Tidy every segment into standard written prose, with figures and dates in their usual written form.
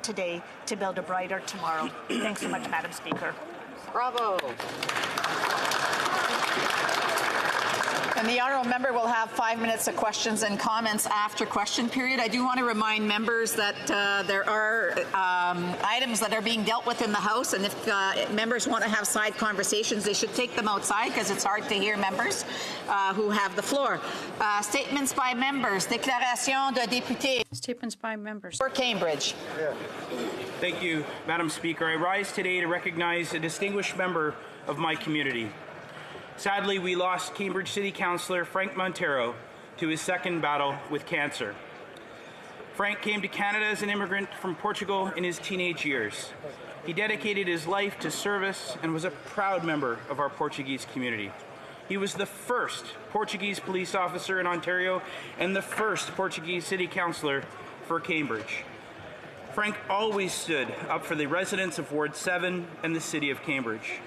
work today to build a brighter tomorrow. Thanks so much, Madam Speaker. Bravo. And the honourable member will have 5 minutes of questions and comments after question period. I do want to remind members that there are items that are being dealt with in the House, and if members want to have side conversations, they should take them outside because it's hard to hear members who have the floor. Statements by members. Déclaration de députés. Statements by members. For Cambridge. Thank you, Madam Speaker. I rise today to recognize a distinguished member of my community. Sadly, we lost Cambridge City Councillor Frank Montero to his second battle with cancer. Frank came to Canada as an immigrant from Portugal in his teenage years. He dedicated his life to service and was a proud member of our Portuguese community. He was the first Portuguese police officer in Ontario and the first Portuguese city councillor for Cambridge. Frank always stood up for the residents of Ward 7 and the city of Cambridge.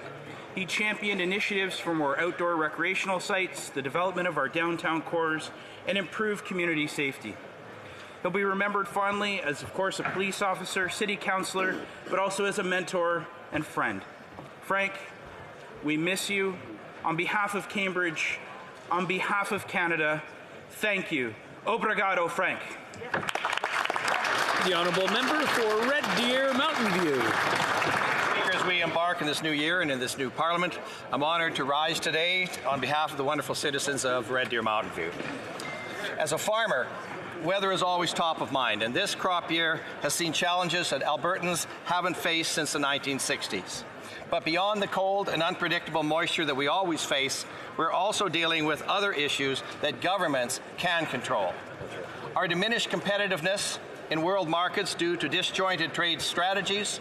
He championed initiatives for more outdoor recreational sites, the development of our downtown cores, and improved community safety. He'll be remembered fondly as, of course, a police officer, city councillor, but also as a mentor and friend. Frank, we miss you. On behalf of Cambridge, on behalf of Canada, thank you. Obrigado, Frank. The honourable member for Red Deer Mountain View. As we embark in this new year and in this new Parliament, I'm honoured to rise today on behalf of the wonderful citizens of Red Deer Mountain View. As a farmer, weather is always top of mind, and this crop year has seen challenges that Albertans haven't faced since the 1960s. But beyond the cold and unpredictable moisture that we always face, we're also dealing with other issues that governments can control. Our diminished competitiveness in world markets due to disjointed trade strategies,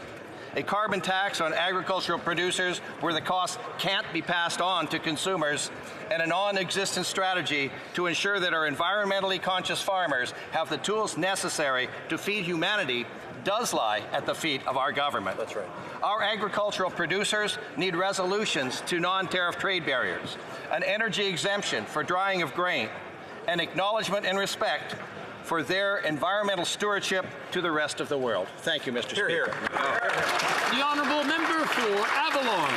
a carbon tax on agricultural producers where the cost can't be passed on to consumers, and a non-existent strategy to ensure that our environmentally conscious farmers have the tools necessary to feed humanity does lie at the feet of our government. That's right. Our agricultural producers need resolutions to non-tariff trade barriers, an energy exemption for drying of grain, and acknowledgement and respect for their environmental stewardship to the rest of the world. Thank you, Mr. Speaker. Here. The honourable member for Avalon.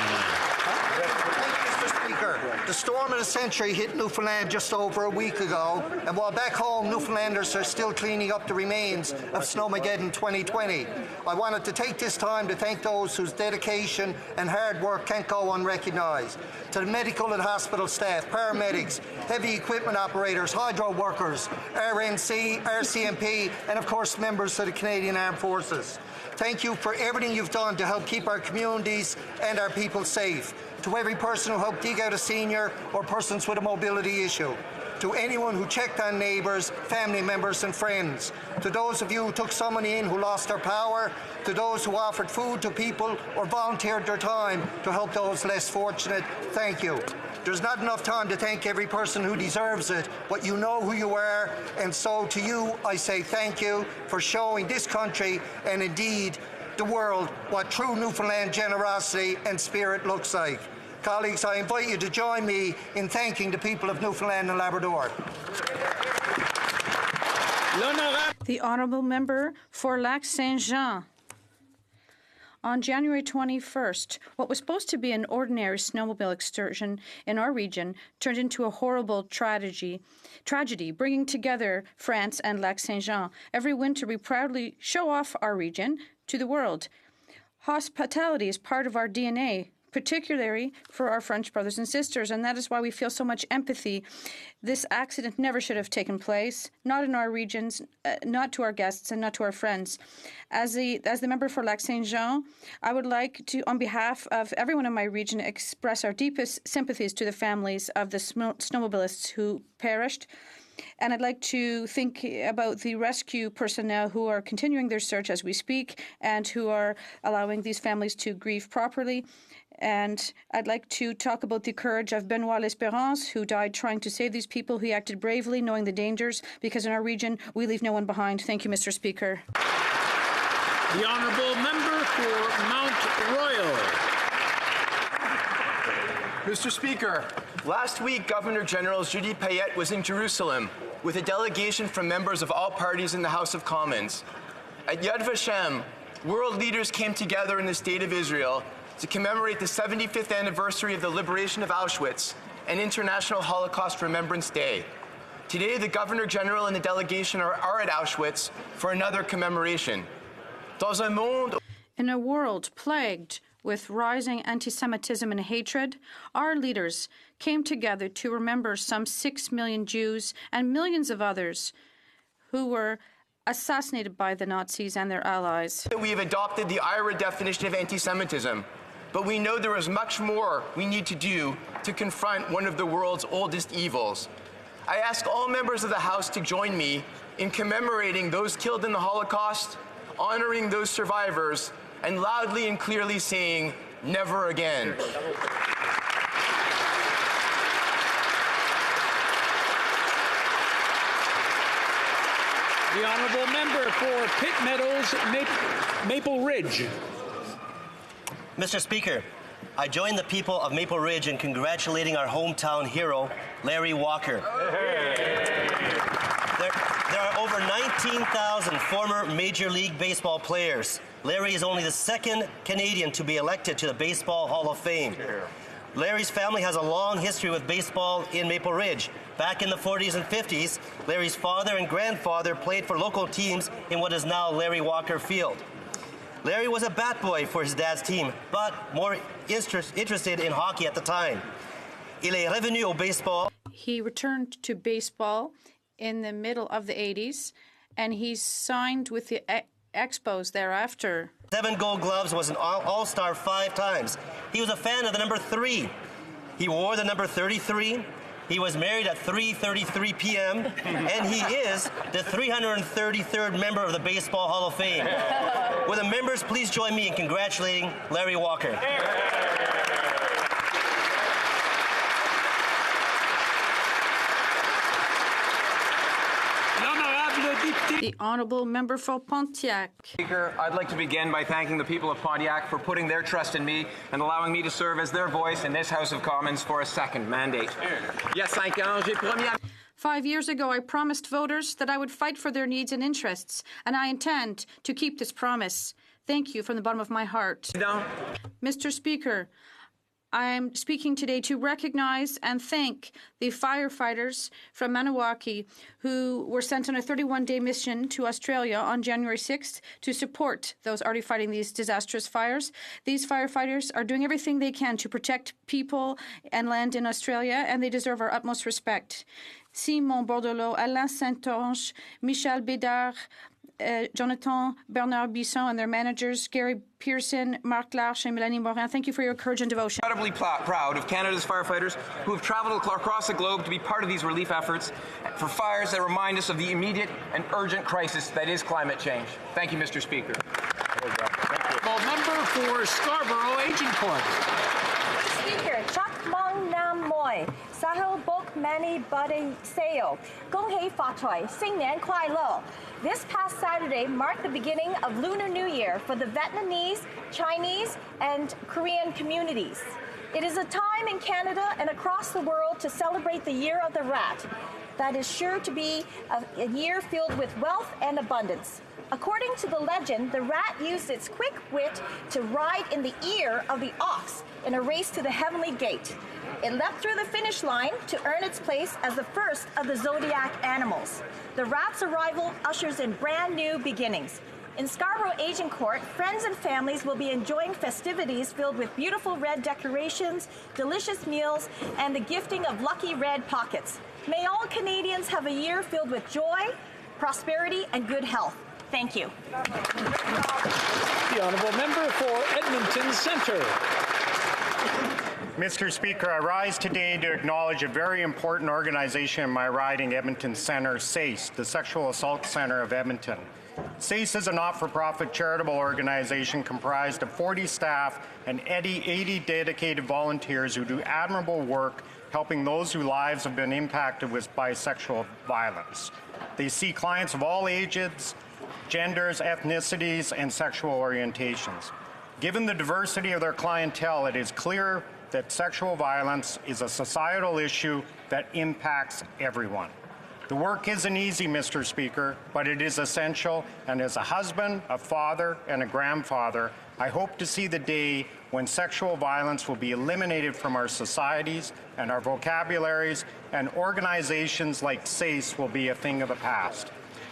Mr. Speaker, the storm of the century hit Newfoundland just over a week ago, and while back home, Newfoundlanders are still cleaning up the remains of Snowmageddon 2020. I wanted to take this time to thank those whose dedication and hard work can't go unrecognised. To the medical and hospital staff, paramedics, heavy equipment operators, hydro workers, RNC, RCMP, and of course members of the Canadian Armed Forces. Thank you for everything you've done to help keep our communities and our people safe. To every person who helped dig out a senior or persons with a mobility issue. To anyone who checked on neighbours, family members and friends. To those of you who took someone in who lost their power. To those who offered food to people or volunteered their time to help those less fortunate, thank you. There's not enough time to thank every person who deserves it, but you know who you are, and so to you I say thank you for showing this country and indeed the world what true Newfoundland generosity and spirit looks like. Colleagues, I invite you to join me in thanking the people of Newfoundland and Labrador. The honourable member for Lac Saint-Jean. On January 21st, what was supposed to be an ordinary snowmobile excursion in our region turned into a horrible tragedy, bringing together France and Lac Saint-Jean. Every winter, we proudly show off our region to the world. Hospitality is part of our DNA, particularly for our French brothers and sisters, and that is why we feel so much empathy. This accident never should have taken place, not in our regions, not to our guests, and not to our friends. As the member for Lac Saint-Jean, I would like to, on behalf of everyone in my region, express our deepest sympathies to the families of the snowmobilists who perished. And I'd like to think about the rescue personnel who are continuing their search as we speak and who are allowing these families to grieve properly. And I'd like to talk about the courage of Benoit L'Espérance, who died trying to save these people. He acted bravely, knowing the dangers, because in our region, we leave no one behind. Thank you, Mr. Speaker. The honourable member for Mount Royal. Mr. Speaker, last week Governor General Judy Payette was in Jerusalem with a delegation from members of all parties in the House of Commons. At Yad Vashem, world leaders came together in the State of Israel to commemorate the 75th anniversary of the liberation of Auschwitz and International Holocaust Remembrance Day. Today, the Governor General and the delegation are at Auschwitz for another commemoration. Dans un monde... In a world plagued with rising anti-Semitism and hatred, our leaders came together to remember some 6 million Jews and millions of others who were assassinated by the Nazis and their allies. We have adopted the IRA definition of anti-Semitism, but we know there is much more we need to do to confront one of the world's oldest evils. I ask all members of the House to join me in commemorating those killed in the Holocaust, honoring those survivors, and loudly and clearly saying, never again. The honourable member for Pitt Meadows, Maple Ridge. Mr. Speaker, I join the people of Maple Ridge in congratulating our hometown hero, Larry Walker. There are over 19,000 former Major League Baseball players. Larry is only the second Canadian to be elected to the Baseball Hall of Fame. Larry's family has a long history with baseball in Maple Ridge. Back in the 40s and 50s, Larry's father and grandfather played for local teams in what is now Larry Walker Field. Larry was a bat boy for his dad's team, but more interested in hockey at the time. Il est revenu au baseball. He returned to baseball in the middle of the 80s, and he signed with the Expos thereafter. 7 Gold Gloves, was an all-star 5 times. He was a fan of the number 3. He wore the number 33. He was married at 3:33 p.m., and he is the 333rd member of the Baseball Hall of Fame. Will the members please join me in congratulating Larry Walker? The honourable member for Pontiac. Speaker, I'd like to begin by thanking the people of Pontiac for putting their trust in me and allowing me to serve as their voice in this House of Commons for a second mandate. Yes, 5 ans, j'ai promis. 5 years ago, I promised voters that I would fight for their needs and interests, and I intend to keep this promise. Thank you from the bottom of my heart. Mr. Speaker, I'm speaking today to recognize and thank the firefighters from Maniwaki who were sent on a 31-day mission to Australia on January 6th to support those already fighting these disastrous fires. These firefighters are doing everything they can to protect people and land in Australia, and they deserve our utmost respect. Simon Bordelot, Alain Saint-Onge, Michel Bédard, Jonathan Bernard Bisson and their managers, Gary Pearson, Marc Larche, and Mélanie Morin. Thank you for your courage and devotion. Incredibly proud of Canada's firefighters who have traveled across the globe to be part of these relief efforts for fires that remind us of the immediate and urgent crisis that is climate change. Thank you, Mr. Speaker. Well, member for Scarborough, Agincourt. Speaker, Chuck Mong Nam Moi, Sahel Bok Mani Bade Seo, Gong Hei Fa Choi, Sing Nian Kuai Lo. This past Saturday marked the beginning of Lunar New Year for the Vietnamese, Chinese, and Korean communities. It is a time in Canada and across the world to celebrate the Year of the Rat. That is sure to be a year filled with wealth and abundance. According to the legend, the rat used its quick wit to ride in the ear of the ox in a race to the heavenly gate. It leapt through the finish line to earn its place as the first of the zodiac animals. The rat's arrival ushers in brand new beginnings. In Scarborough Agincourt, friends and families will be enjoying festivities filled with beautiful red decorations, delicious meals, and the gifting of lucky red pockets. May all Canadians have a year filled with joy, prosperity, and good health. Thank you. The honourable member for Edmonton Centre. Mr. Speaker, I rise today to acknowledge a very important organization in my riding, Edmonton Centre, SACE, the Sexual Assault Centre of Edmonton. SACE is a not-for-profit charitable organization comprised of 40 staff and 80 dedicated volunteers who do admirable work helping those whose lives have been impacted by sexual violence. They see clients of all ages, genders, ethnicities, and sexual orientations. Given the diversity of their clientele, it is clear that sexual violence is a societal issue that impacts everyone. The work isn't easy, Mr. Speaker, but it is essential, and as a husband, a father, and a grandfather, I hope to see the day when sexual violence will be eliminated from our societies and our vocabularies, and organizations like SACE will be a thing of the past.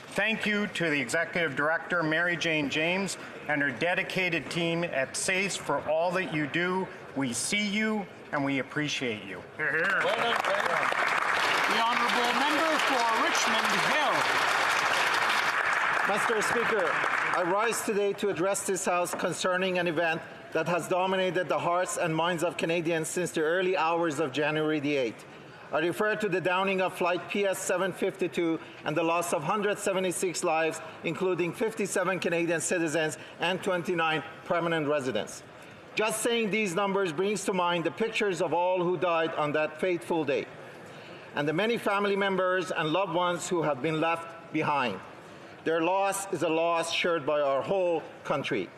Thank you to the Executive Director, Mary Jane James, and her dedicated team at SACE for all that you do. We see you, and we appreciate you. Hear, hear. Well done, the honourable member for Richmond Hill. Mr. Speaker, I rise today to address this House concerning an event that has dominated the hearts and minds of Canadians since the early hours of January the 8th. I refer to the downing of Flight PS 752 and the loss of 176 lives, including 57 Canadian citizens and 29 permanent residents. Just saying these numbers brings to mind the pictures of all who died on that fateful day, and the many family members and loved ones who have been left behind. Their loss is a loss shared by our whole country.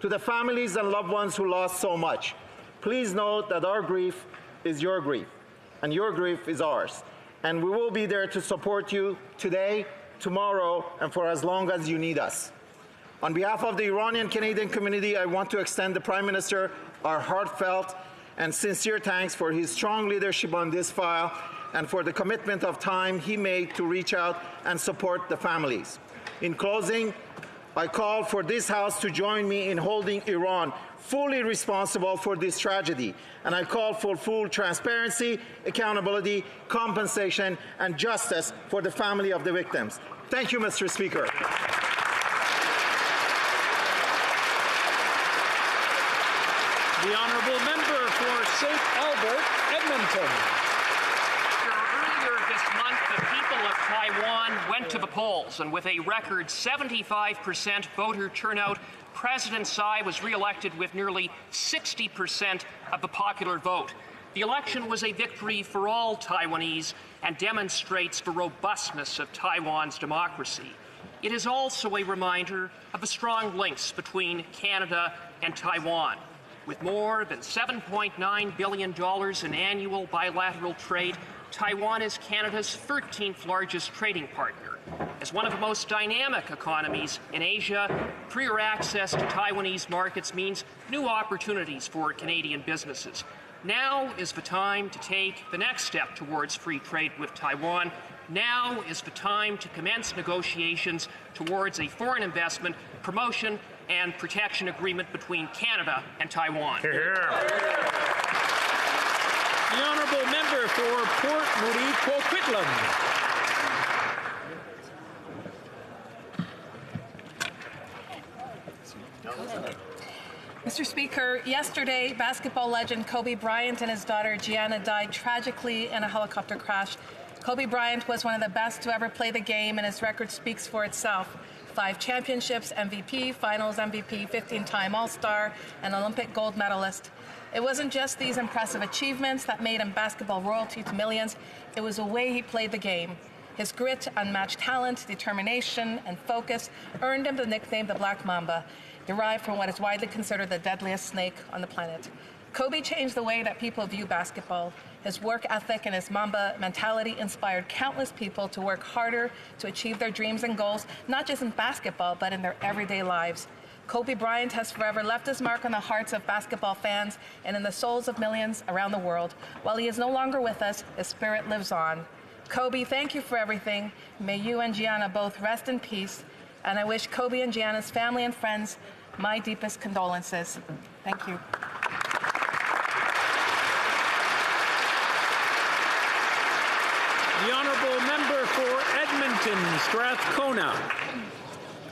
To the families and loved ones who lost so much, please note that our grief is your grief, and your grief is ours. And we will be there to support you today, tomorrow, and for as long as you need us. On behalf of the Iranian-Canadian community, I want to extend the Prime Minister our heartfelt and sincere thanks for his strong leadership on this file and for the commitment of time he made to reach out and support the families. In closing, I call for this House to join me in holding Iran fully responsible for this tragedy, and I call for full transparency, accountability, compensation, and justice for the family of the victims. Thank you, Mr. Speaker. The honourable member for St. Albert, Edmonton. Earlier this month, the people of Taiwan went to the polls, and with a record 75% voter turnout, President Tsai was re-elected with nearly 60% of the popular vote. The election was a victory for all Taiwanese and demonstrates the robustness of Taiwan's democracy. It is also a reminder of the strong links between Canada and Taiwan. With more than $7.9 billion in annual bilateral trade, Taiwan is Canada's 13th largest trading partner. As one of the most dynamic economies in Asia, freer access to Taiwanese markets means new opportunities for Canadian businesses. Now is the time to take the next step towards free trade with Taiwan. Now is the time to commence negotiations towards a foreign investment, promotion, and protection agreement between Canada and Taiwan. Hear, hear. The honourable member for Port Moody, Coquitlam. Mr. Speaker, yesterday, basketball legend Kobe Bryant and his daughter Gianna died tragically in a helicopter crash. Kobe Bryant was one of the best to ever play the game, and his record speaks for itself. 5 championships, MVP, finals MVP, 15-time All-Star, and Olympic gold medalist. It wasn't just these impressive achievements that made him basketball royalty to millions. It was the way he played the game. His grit, unmatched talent, determination, and focus earned him the nickname the Black Mamba, derived from what is widely considered the deadliest snake on the planet. Kobe changed the way that people view basketball. His work ethic and his Mamba mentality inspired countless people to work harder to achieve their dreams and goals, not just in basketball, but in their everyday lives. Kobe Bryant has forever left his mark on the hearts of basketball fans and in the souls of millions around the world. While he is no longer with us, his spirit lives on. Kobe, thank you for everything. May you and Gianna both rest in peace. And I wish Kobe and Gianna's family and friends my deepest condolences. Thank you. The honourable member for Edmonton, Strathcona.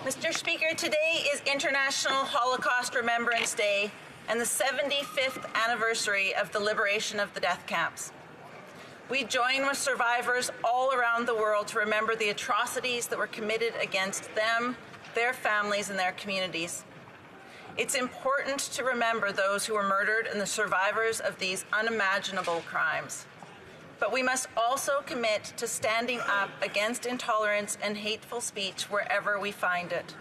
Mr. Speaker, today is International Holocaust Remembrance Day and the 75th anniversary of the liberation of the death camps. We join with survivors all around the world to remember the atrocities that were committed against them, their families, and their communities. It's important to remember those who were murdered and the survivors of these unimaginable crimes. But we must also commit to standing up against intolerance and hateful speech wherever we find it.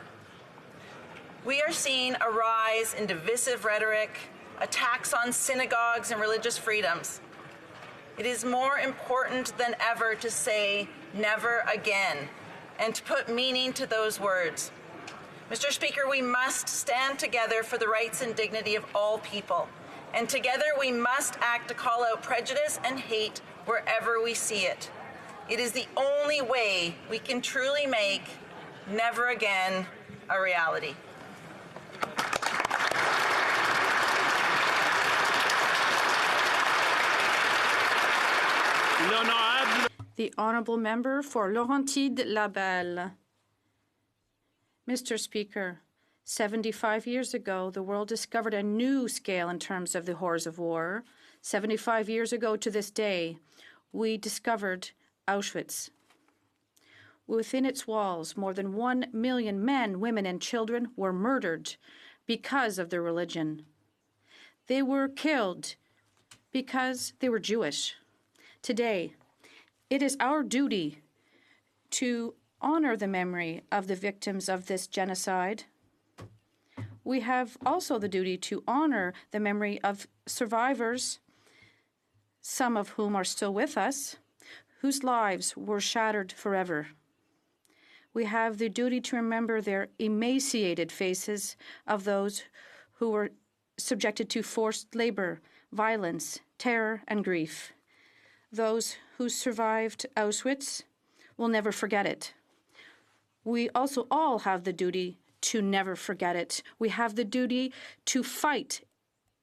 We are seeing a rise in divisive rhetoric, attacks on synagogues and religious freedoms. It is more important than ever to say never again, and to put meaning to those words. Mr. Speaker, we must stand together for the rights and dignity of all people, and together we must act to call out prejudice and hate wherever we see it. It is the only way we can truly make never again a reality. The Honourable Member for Laurentides-Labelle. Mr. Speaker, 75 years ago, the world discovered a new scale in terms of the horrors of war. 75 years ago to this day, we discovered Auschwitz. Within its walls, more than 1 million men, women, and children were murdered because of their religion. They were killed because they were Jewish. Today, it is our duty to honor the memory of the victims of this genocide. We have also the duty to honor the memory of survivors, some of whom are still with us, whose lives were shattered forever. We have the duty to remember their emaciated faces of those who were subjected to forced labor, violence, terror, and grief. Those who survived Auschwitz will never forget it. We also all have the duty to never forget it. We have the duty to fight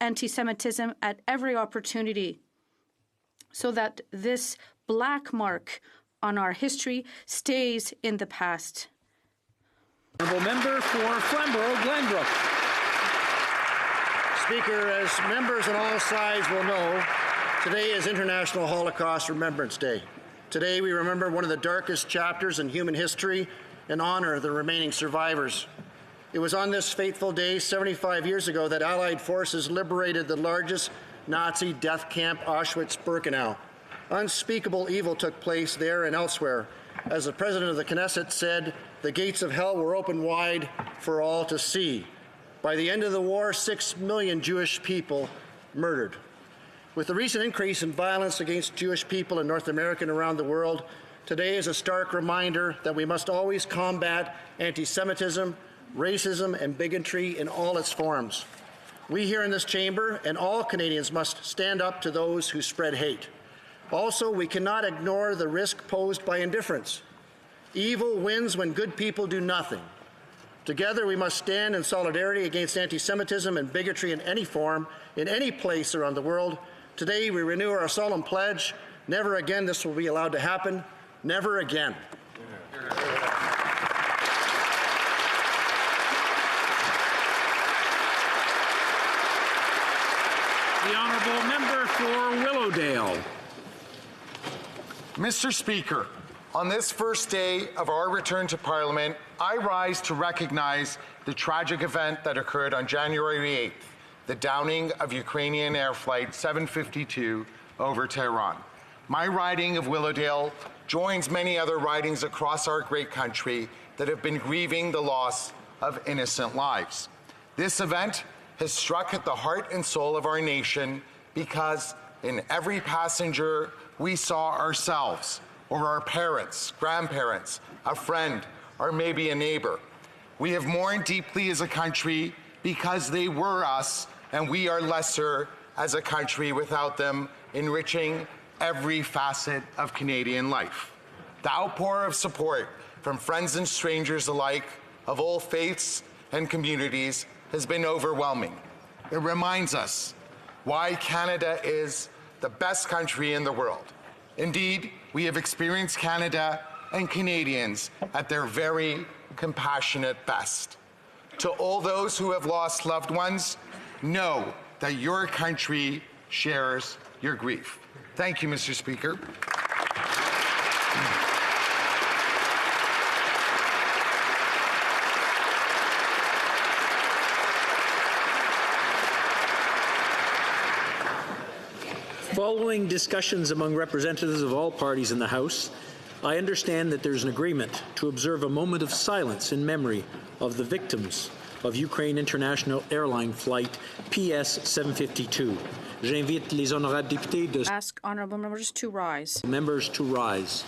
anti-Semitism at every opportunity so that this black mark on our history stays in the past. Honourable Member for Flamborough-Glenbrook. Speaker, as members on all sides will know, today is International Holocaust Remembrance Day. Today we remember one of the darkest chapters in human history and honor the remaining survivors. It was on this fateful day 75 years ago that Allied forces liberated the largest Nazi death camp, Auschwitz-Birkenau. Unspeakable evil took place there and elsewhere. As the President of the Knesset said, the gates of hell were open wide for all to see. By the end of the war, 6 million Jewish people murdered. With the recent increase in violence against Jewish people in North America and around the world, today is a stark reminder that we must always combat anti-Semitism, racism, and bigotry in all its forms. We here in this chamber and all Canadians must stand up to those who spread hate. Also, we cannot ignore the risk posed by indifference. Evil wins when good people do nothing. Together, we must stand in solidarity against anti-Semitism and bigotry in any form, in any place around the world. Today, we renew our solemn pledge. Never again this will be allowed to happen. Never again. The Honourable Member for Willowdale. Mr. Speaker, on this first day of our return to Parliament, I rise to recognize the tragic event that occurred on January 8th, the downing of Ukrainian Air Flight 752 over Tehran. My riding of Willowdale joins many other ridings across our great country that have been grieving the loss of innocent lives. This event has struck at the heart and soul of our nation because in every passenger we saw ourselves or our parents, grandparents, a friend, or maybe a neighbor. We have mourned deeply as a country because they were us and we are lesser as a country without them, enriching every facet of Canadian life. The outpour of support from friends and strangers alike, of all faiths and communities, has been overwhelming. It reminds us why Canada is the best country in the world. Indeed, we have experienced Canada and Canadians at their very compassionate best. To all those who have lost loved ones, know that your country shares your grief. Thank you, Mr. Speaker. Following discussions among representatives of all parties in the House, I understand that there's an agreement to observe a moment of silence in memory of the victims of Ukraine International Airline Flight PS 752. J'invite les honorables députés de ask honourable members to rise. Members to rise.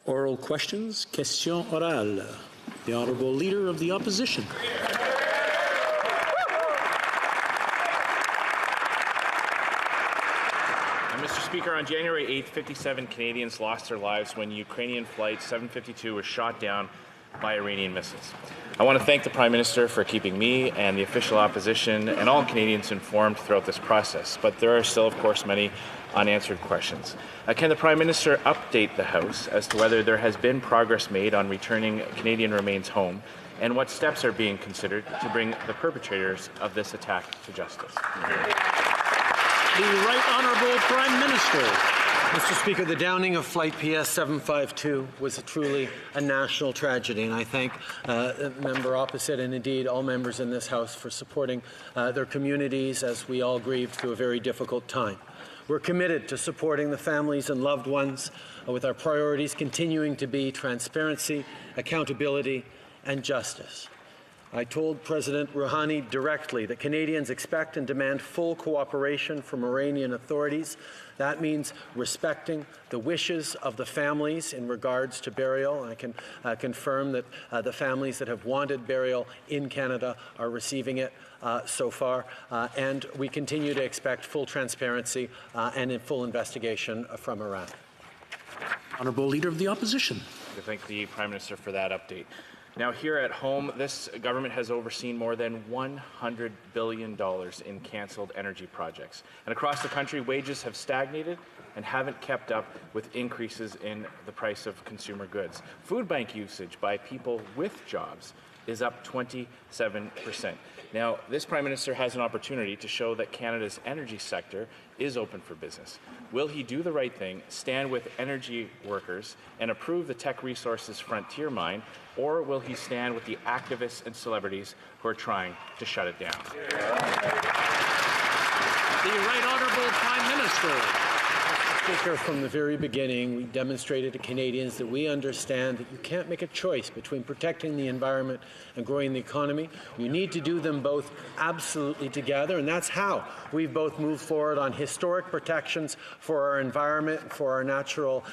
Oral questions, question orale. The Honourable Leader of the Opposition. Mr. Speaker, on January 8th, 57 Canadians lost their lives when Ukrainian Flight 752 was shot down by Iranian missiles. I want to thank the Prime Minister for keeping me and the official opposition and all Canadians informed throughout this process, but there are still, of course, many unanswered questions. Can the Prime Minister update the House as to whether there has been progress made on returning Canadian remains home, and what steps are being considered to bring the perpetrators of this attack to justice? The Right Honourable Prime Minister. Mr. Speaker, the downing of Flight PS 752 was truly a national tragedy, and I thank the member opposite and indeed all members in this House for supporting their communities as we all grieve through a very difficult time. We're committed to supporting the families and loved ones with our priorities continuing to be transparency, accountability, and justice. I told President Rouhani directly that Canadians expect and demand full cooperation from Iranian authorities. That means respecting the wishes of the families in regards to burial. I can confirm that the families that have wanted burial in Canada are receiving it so far, and we continue to expect full transparency and a full investigation from Iran. Honourable Leader of the Opposition. I thank the Prime Minister for that update. Now, here at home, this government has overseen more than $100 billion in cancelled energy projects. And across the country, wages have stagnated and haven't kept up with increases in the price of consumer goods. Food bank usage by people with jobs is up 27%. Now, this Prime Minister has an opportunity to show that Canada's energy sector is open for business. Will he do the right thing, stand with energy workers, and approve the Teck Resources Frontier mine, or will he stand with the activists and celebrities who are trying to shut it down? The Right Honourable Prime Minister. Speaker, from the very beginning, we demonstrated to Canadians that we understand that you can't make a choice between protecting the environment and growing the economy. You need to do them both absolutely together, and that's how we've both moved forward on historic protections for our environment, for our natural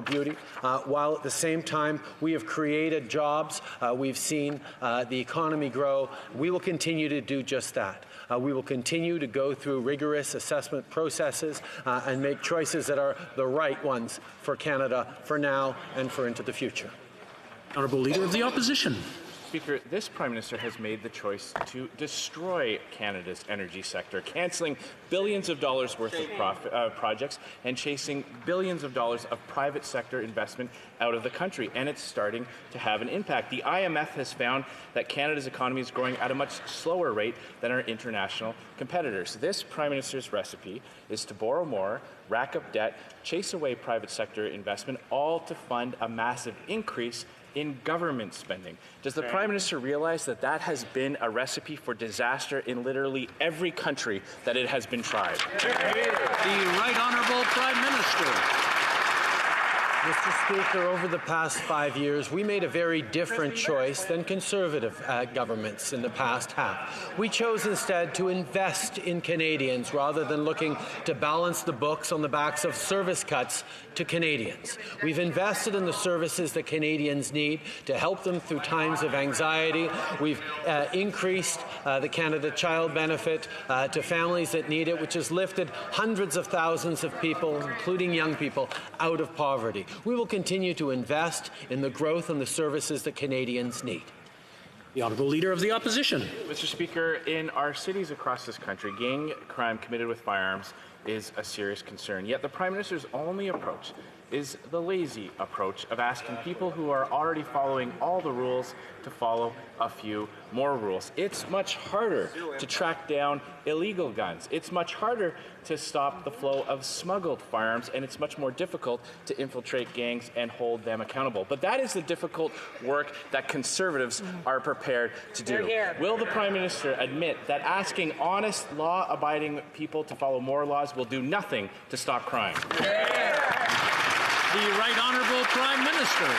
beauty, while at the same time we have created jobs. We've seen the economy grow. We will continue to do just that. We will continue to go through rigorous assessment processes and make choices that are the right ones for Canada for now and for into the future. Honourable Leader of the Opposition. Speaker, this Prime Minister has made the choice to destroy Canada's energy sector, cancelling billions of dollars worth of projects and chasing billions of dollars of private sector investment out of the country, and it's starting to have an impact. The IMF has found that Canada's economy is growing at a much slower rate than our international competitors. This Prime Minister's recipe is to borrow more, rack up debt, chase away private sector investment, all to fund a massive increase in government spending. Does the Prime Minister realize that that has been a recipe for disaster in literally every country that it has been tried? The Right Honourable Prime Minister. Mr. Speaker, over the past 5 years, we made a very different choice than conservative governments in the past have. We chose instead to invest in Canadians rather than looking to balance the books on the backs of service cuts to Canadians. We've invested in the services that Canadians need to help them through times of anxiety. We've increased the Canada Child Benefit to families that need it, which has lifted hundreds of thousands of people, including young people, out of poverty. We will continue to invest in the growth and the services that Canadians need. The Honourable Leader of the Opposition. Mr. Speaker, in our cities across this country, gang crime committed with firearms is a serious concern. Yet the Prime Minister's only approach is the lazy approach of asking people who are already following all the rules to follow a few more rules. It's much harder to track down illegal guns. It's much harder to stop the flow of smuggled firearms, and it's much more difficult to infiltrate gangs and hold them accountable. But that is the difficult work that Conservatives are prepared to do. Will the Prime Minister admit that asking honest, law-abiding people to follow more laws will do nothing to stop crime? The Right Honourable Prime Minister.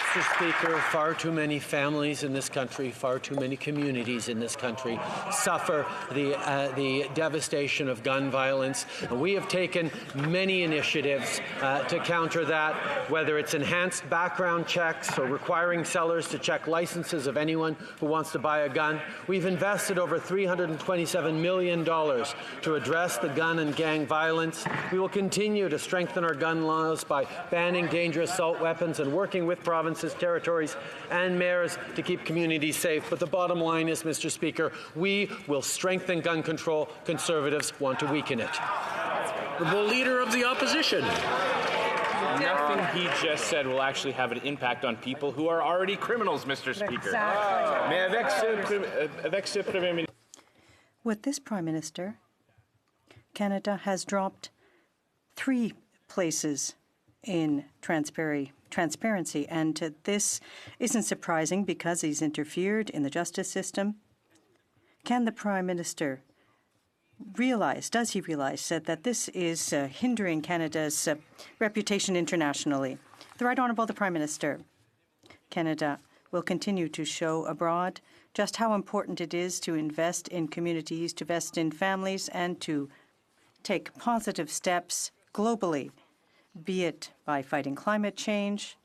Mr. Speaker, far too many families in this country, far too many communities in this country suffer the devastation of gun violence. And we have taken many initiatives to counter that, whether it's enhanced background checks or requiring sellers to check licenses of anyone who wants to buy a gun. We've invested over $327 million to address the gun and gang violence. We will continue to strengthen our gun laws by banning dangerous assault weapons and working with provinces, territories, and mayors to keep communities safe. But the bottom line is, Mr. Speaker, we will strengthen gun control. Conservatives want to weaken it. The Leader of the Opposition. Nothing he just said will actually have an impact on people who are already criminals, Mr. Speaker. Exactly. With this Prime Minister, Canada has dropped 3 places in transparency, and this isn't surprising because he's interfered in the justice system. Can the Prime Minister does he realize that this is hindering Canada's reputation internationally? The Right Honourable the Prime Minister. Canada will continue to show abroad just how important it is to invest in communities, to invest in families, and to take positive steps globally, be it by fighting climate change,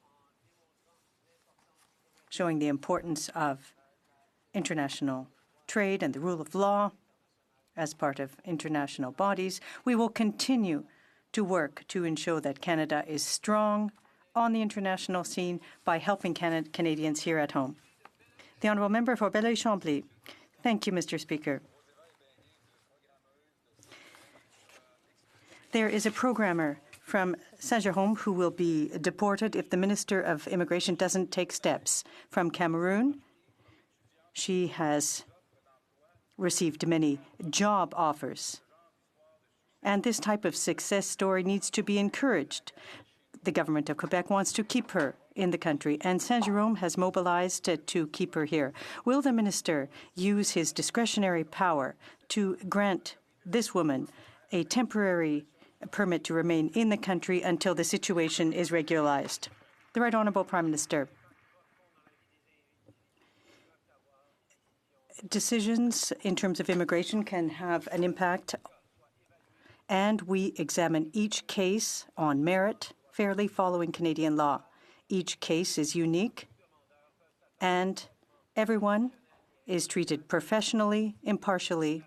showing the importance of international trade and the rule of law as part of international bodies. We will continue to work to ensure that Canada is strong on the international scene by helping Canadians here at home. The Honourable Member for Belleuil-Chambly. Thank you, Mr. Speaker. There is a programmer from Saint-Jérôme who will be deported if the Minister of Immigration doesn't take steps. From Cameroon, she has received many job offers. And this type of success story needs to be encouraged. The government of Quebec wants to keep her in the country, and Saint-Jérôme has mobilized to keep her here. Will the minister use his discretionary power to grant this woman a temporary permit to remain in the country until the situation is regularized? The Right Honourable Prime Minister. Decisions in terms of immigration can have an impact, and we examine each case on merit, fairly following Canadian law. Each case is unique, and everyone is treated professionally, impartially,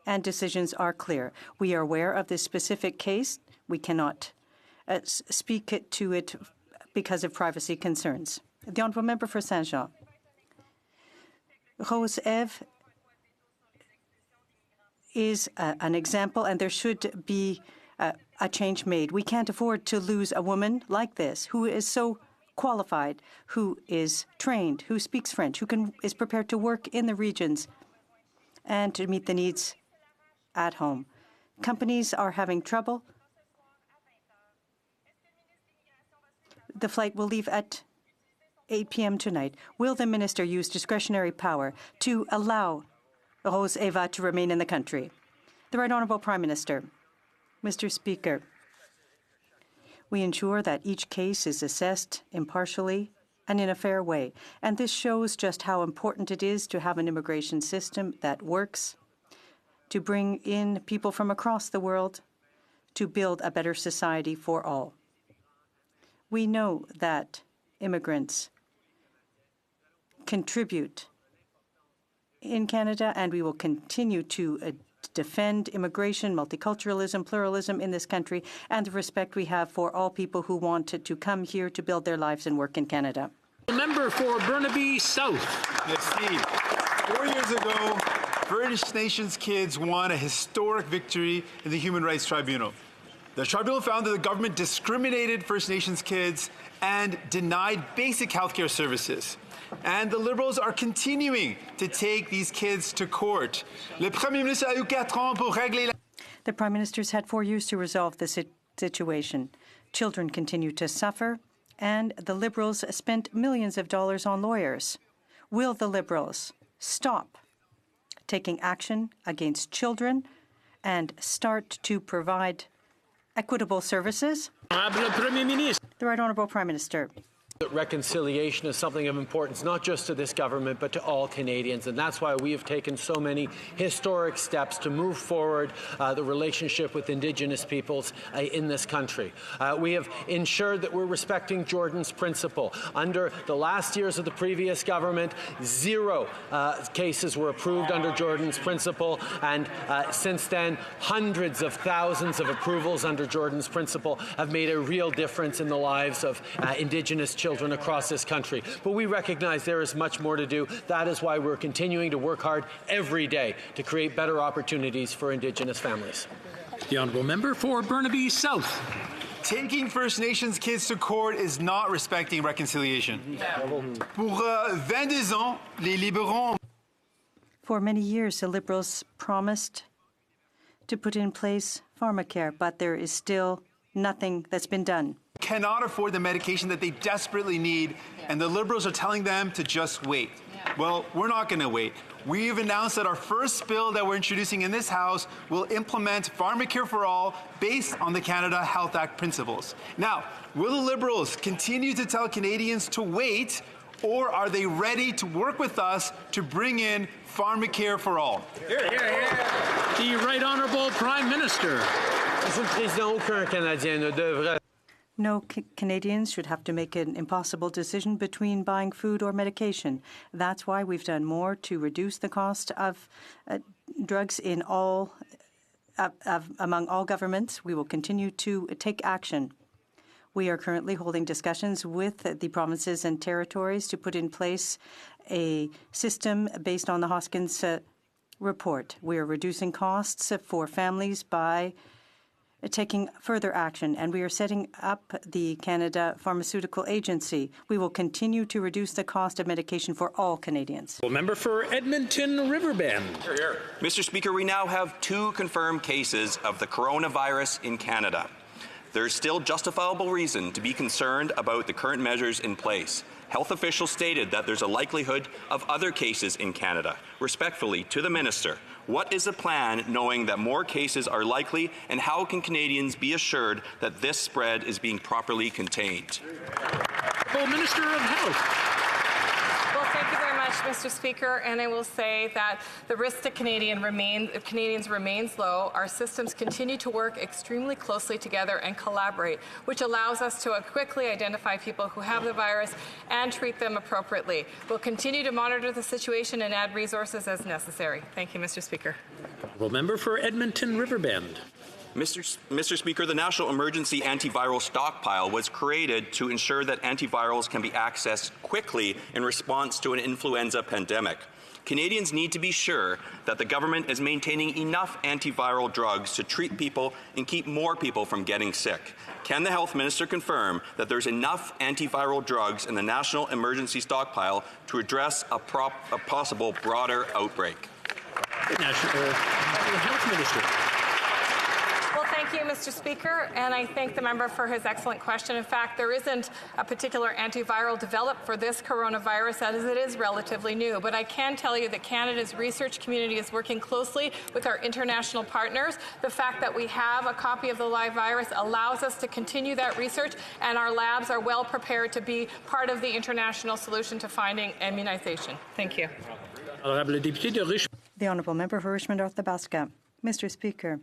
and decisions are clear. We are aware of this specific case. We cannot speak to it because of privacy concerns. The Honourable Member for Saint-Jean. Rose Eve is an example, and there should be a change made. We can't afford to lose a woman like this, who is so qualified, who is trained, who speaks French, who is prepared to work in the regions and to meet the needs at home. Companies are having trouble. The flight will leave at 8 p.m. tonight. Will the minister use discretionary power to allow Rose Eva to remain in the country? The Right Honourable Prime Minister. Mr. Speaker, we ensure that each case is assessed impartially and in a fair way, and this shows just how important it is to have an immigration system that works, to bring in people from across the world, to build a better society for all. We know that immigrants contribute in Canada, and we will continue to defend immigration, multiculturalism, pluralism in this country, and the respect we have for all people who want to come here to build their lives and work in Canada. The member for Burnaby South. Merci. 4 years ago, First Nations kids won a historic victory in the Human Rights Tribunal. The tribunal found that the government discriminated First Nations kids and denied basic healthcare services. And the Liberals are continuing to take these kids to court. Le Premier ministre a eu 4 ans pour régler la... The Prime Minister's had 4 years to resolve the situation. Children continue to suffer, and the Liberals spent millions of dollars on lawyers. Will the Liberals stop taking action against children and start to provide equitable services? The Right Honourable Prime Minister. That reconciliation is something of importance, not just to this government, but to all Canadians. And that's why we have taken so many historic steps to move forward the relationship with Indigenous peoples in this country. We have ensured that we're respecting Jordan's principle. Under the last years of the previous government, 0 cases were approved under Jordan's principle. And since then, hundreds of thousands of approvals under Jordan's principle have made a real difference in the lives of Indigenous children across this country. But we recognize there is much more to do. That is why we're continuing to work hard every day to create better opportunities for Indigenous families. The Honourable Member for Burnaby South. Taking First Nations kids to court is not respecting reconciliation. Pour 22 ans, les libéraux. For many years, the Liberals promised to put in place pharmacare, but there is still nothing that's been done. Cannot afford the medication that they desperately need, and the Liberals are telling them to just wait. Well, we're not going to wait. We've announced that our first bill that we're introducing in this House will implement pharmacare for all based on the Canada Health Act principles. Now, will the Liberals continue to tell Canadians to wait, or are they ready to work with us to bring in pharmacare for all? Hear, hear, hear. The Right Honourable Prime Minister. Monsieur le Président, aucun Canadien ne devrait. No Canadians should have to make an impossible decision between buying food or medication. That's why we've done more to reduce the cost of drugs in among all governments. We will continue to take action. We are currently holding discussions with the provinces and territories to put in place a system based on the Hoskins report. We are reducing costs for families by taking further action, and we are setting up the Canada Pharmaceutical Agency. We will continue to reduce the cost of medication for all Canadians. Member for Edmonton Riverbend. Here, here. Mr. Speaker, we now have 2 confirmed cases of the coronavirus in Canada. There is still justifiable reason to be concerned about the current measures in place. Health officials stated that there's a likelihood of other cases in Canada. Respectfully, to the Minister, what is the plan knowing that more cases are likely, and how can Canadians be assured that this spread is being properly contained? Minister of Health. Well, thank you very much, Mr. Speaker, and I will say that the risk to Canadians remains low. Our systems continue to work extremely closely together and collaborate, which allows us to quickly identify people who have the virus and treat them appropriately. We'll continue to monitor the situation and add resources as necessary. Thank you, Mr. Speaker. Member for Edmonton Riverbend. Mr. Speaker, the National Emergency Antiviral Stockpile was created to ensure that antivirals can be accessed quickly in response to an influenza pandemic. Canadians need to be sure that the government is maintaining enough antiviral drugs to treat people and keep more people from getting sick. Can the Health Minister confirm that there's enough antiviral drugs in the National Emergency Stockpile to address a possible broader outbreak? National Health Minister. Well, thank you, Mr. Speaker, and I thank the member for his excellent question. In fact, there isn't a particular antiviral developed for this coronavirus, as it is relatively new. But I can tell you that Canada's research community is working closely with our international partners. The fact that we have a copy of the live virus allows us to continue that research, and our labs are well prepared to be part of the international solution to finding immunization. Thank you. The Honourable Member for Richmond Athabasca. Mr. Speaker,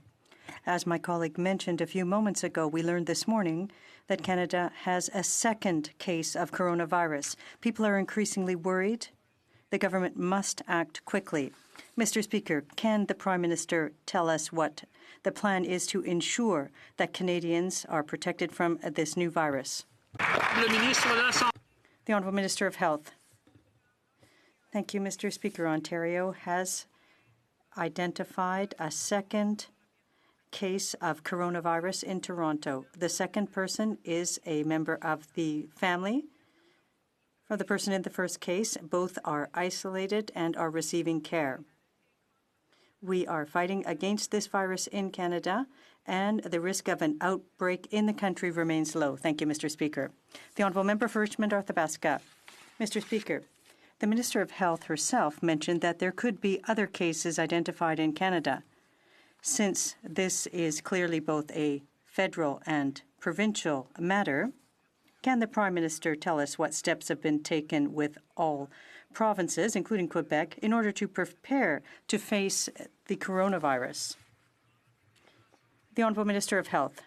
as my colleague mentioned a few moments ago, we learned this morning that Canada has a second case of coronavirus. People are increasingly worried. The government must act quickly. Mr. Speaker, can the Prime Minister tell us what the plan is to ensure that Canadians are protected from this new virus? The Honourable Minister of Health. Thank you, Mr. Speaker. Ontario has identified a second case of coronavirus in Toronto. The second person is a member of the family for the person in the first case. Both are isolated and are receiving care. We are fighting against this virus in Canada, and the risk of an outbreak in the country remains low. Thank you, Mr. Speaker. The Honourable Member for Richmond Athabasca. Mr. Speaker, the Minister of Health herself mentioned that there could be other cases identified in Canada. Since this is clearly both a federal and provincial matter, Can the Prime Minister tell us what steps have been taken with all provinces, including Quebec, in order to prepare to face the coronavirus? The Honourable Minister of Health.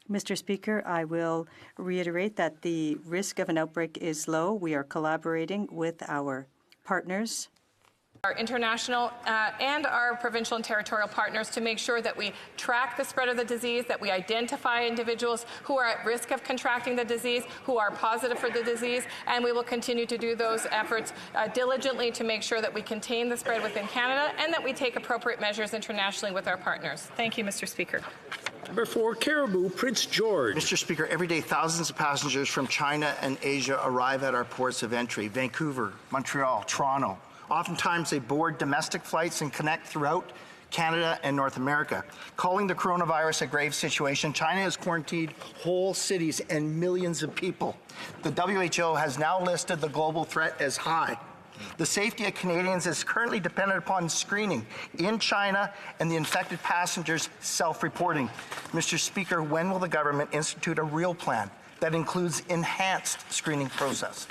Mr. Speaker, I will reiterate that the risk of an outbreak is low. We are collaborating with our partners, our international and our provincial and territorial partners, to make sure that we track the spread of the disease, that we identify individuals who are at risk of contracting the disease, who are positive for the disease, and we will continue to do those efforts diligently to make sure that we contain the spread within Canada and that we take appropriate measures internationally with our partners. Thank you, Mr. Speaker. Number 4, Caribou, Prince George. Mr. Speaker, every day thousands of passengers from China and Asia arrive at our ports of entry, Vancouver, Montreal, Toronto. Oftentimes they board domestic flights and connect throughout Canada and North America. Calling the coronavirus a grave situation, China has quarantined whole cities and millions of people. The WHO has now listed the global threat as high. The safety of Canadians is currently dependent upon screening in China and the infected passengers self-reporting. Mr. Speaker, when will the government institute a real plan that includes enhanced screening process?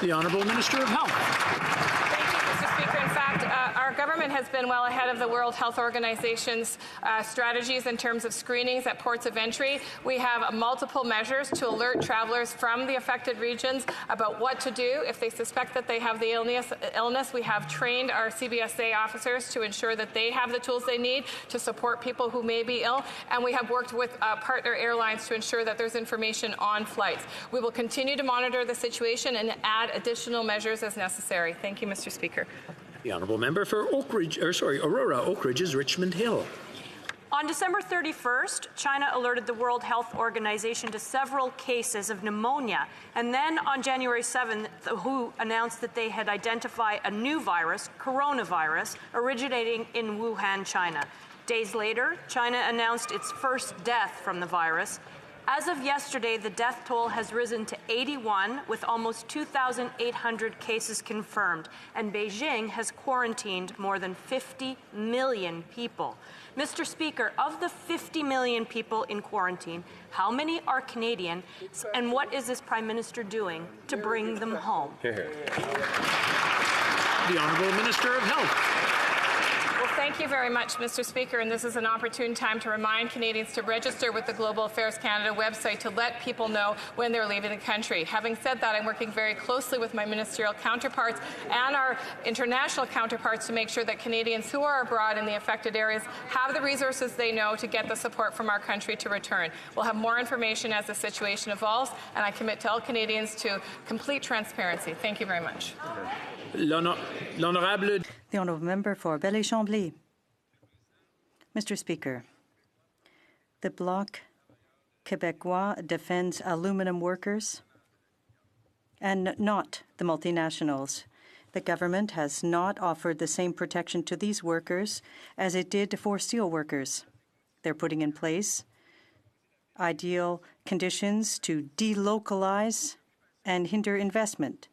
The Honourable Minister of Health. Thank you, Mr. Speaker. In fact, our government has been well ahead of the World Health Organization's strategies in terms of screenings at ports of entry. We have multiple measures to alert travelers from the affected regions about what to do if they suspect that they have the illness. We have trained our CBSA officers to ensure that they have the tools they need to support people who may be ill, and we have worked with partner airlines to ensure that there's information on flights. We will continue to monitor the situation and add additional measures as necessary. Thank you, Mr. Speaker. The Honourable Member for Aurora, Oak Ridge's Richmond Hill. On December 31st, China alerted the World Health Organization to several cases of pneumonia. And then on January 7th, the WHO announced that they had identified a new virus, coronavirus, originating in Wuhan, China. Days later, China announced its first death from the virus. As of yesterday, the death toll has risen to 81, with almost 2,800 cases confirmed, and Beijing has quarantined more than 50 million people. Mr. Speaker, of the 50 million people in quarantine, how many are Canadian, and what is this Prime Minister doing to bring them home? The Honourable Minister of Health. Well, thank you very much, Mr. Speaker, and this is an opportune time to remind Canadians to register with the Global Affairs Canada website to let people know when they're leaving the country. Having said that, I'm working very closely with my ministerial counterparts and our international counterparts to make sure that Canadians who are abroad in the affected areas have the resources they know to get the support from our country to return. We'll have more information as the situation evolves, and I commit to all Canadians to complete transparency. Thank you very much. L'Honourable. The Honourable Member for Belleuil-Chambly. Mr. Speaker, the Bloc Québécois defends aluminum workers and not the multinationals. The government has not offered the same protection to these workers as it did for steel workers. They're putting in place ideal conditions to delocalize and hinder investment,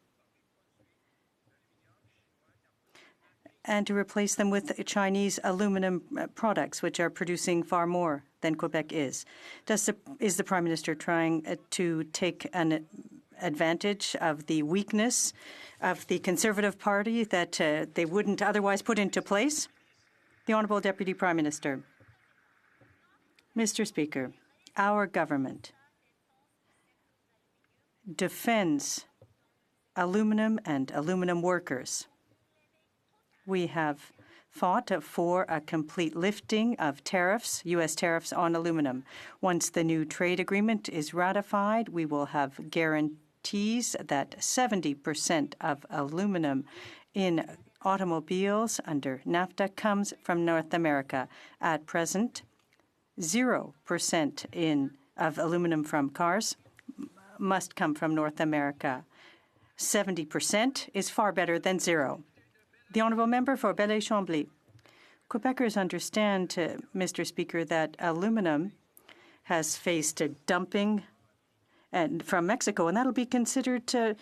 and to replace them with Chinese aluminum products, which are producing far more than Quebec is. Is the Prime Minister trying to take an advantage of the weakness of the Conservative Party that they wouldn't otherwise put into place? The Honourable Deputy Prime Minister. Mr. Speaker, our government defends aluminum and aluminum workers. We have fought for a complete lifting of tariffs, U.S. tariffs on aluminum. Once the new trade agreement is ratified, we will have guarantees that 70% of aluminum in automobiles under NAFTA comes from North America. At present, 0% of aluminum from cars must come from North America. 70% is far better than zero. The Honourable Member for Belleuil-Chambly. Quebecers understand, Mr. Speaker, that aluminum has faced dumping from Mexico, and that'll be considered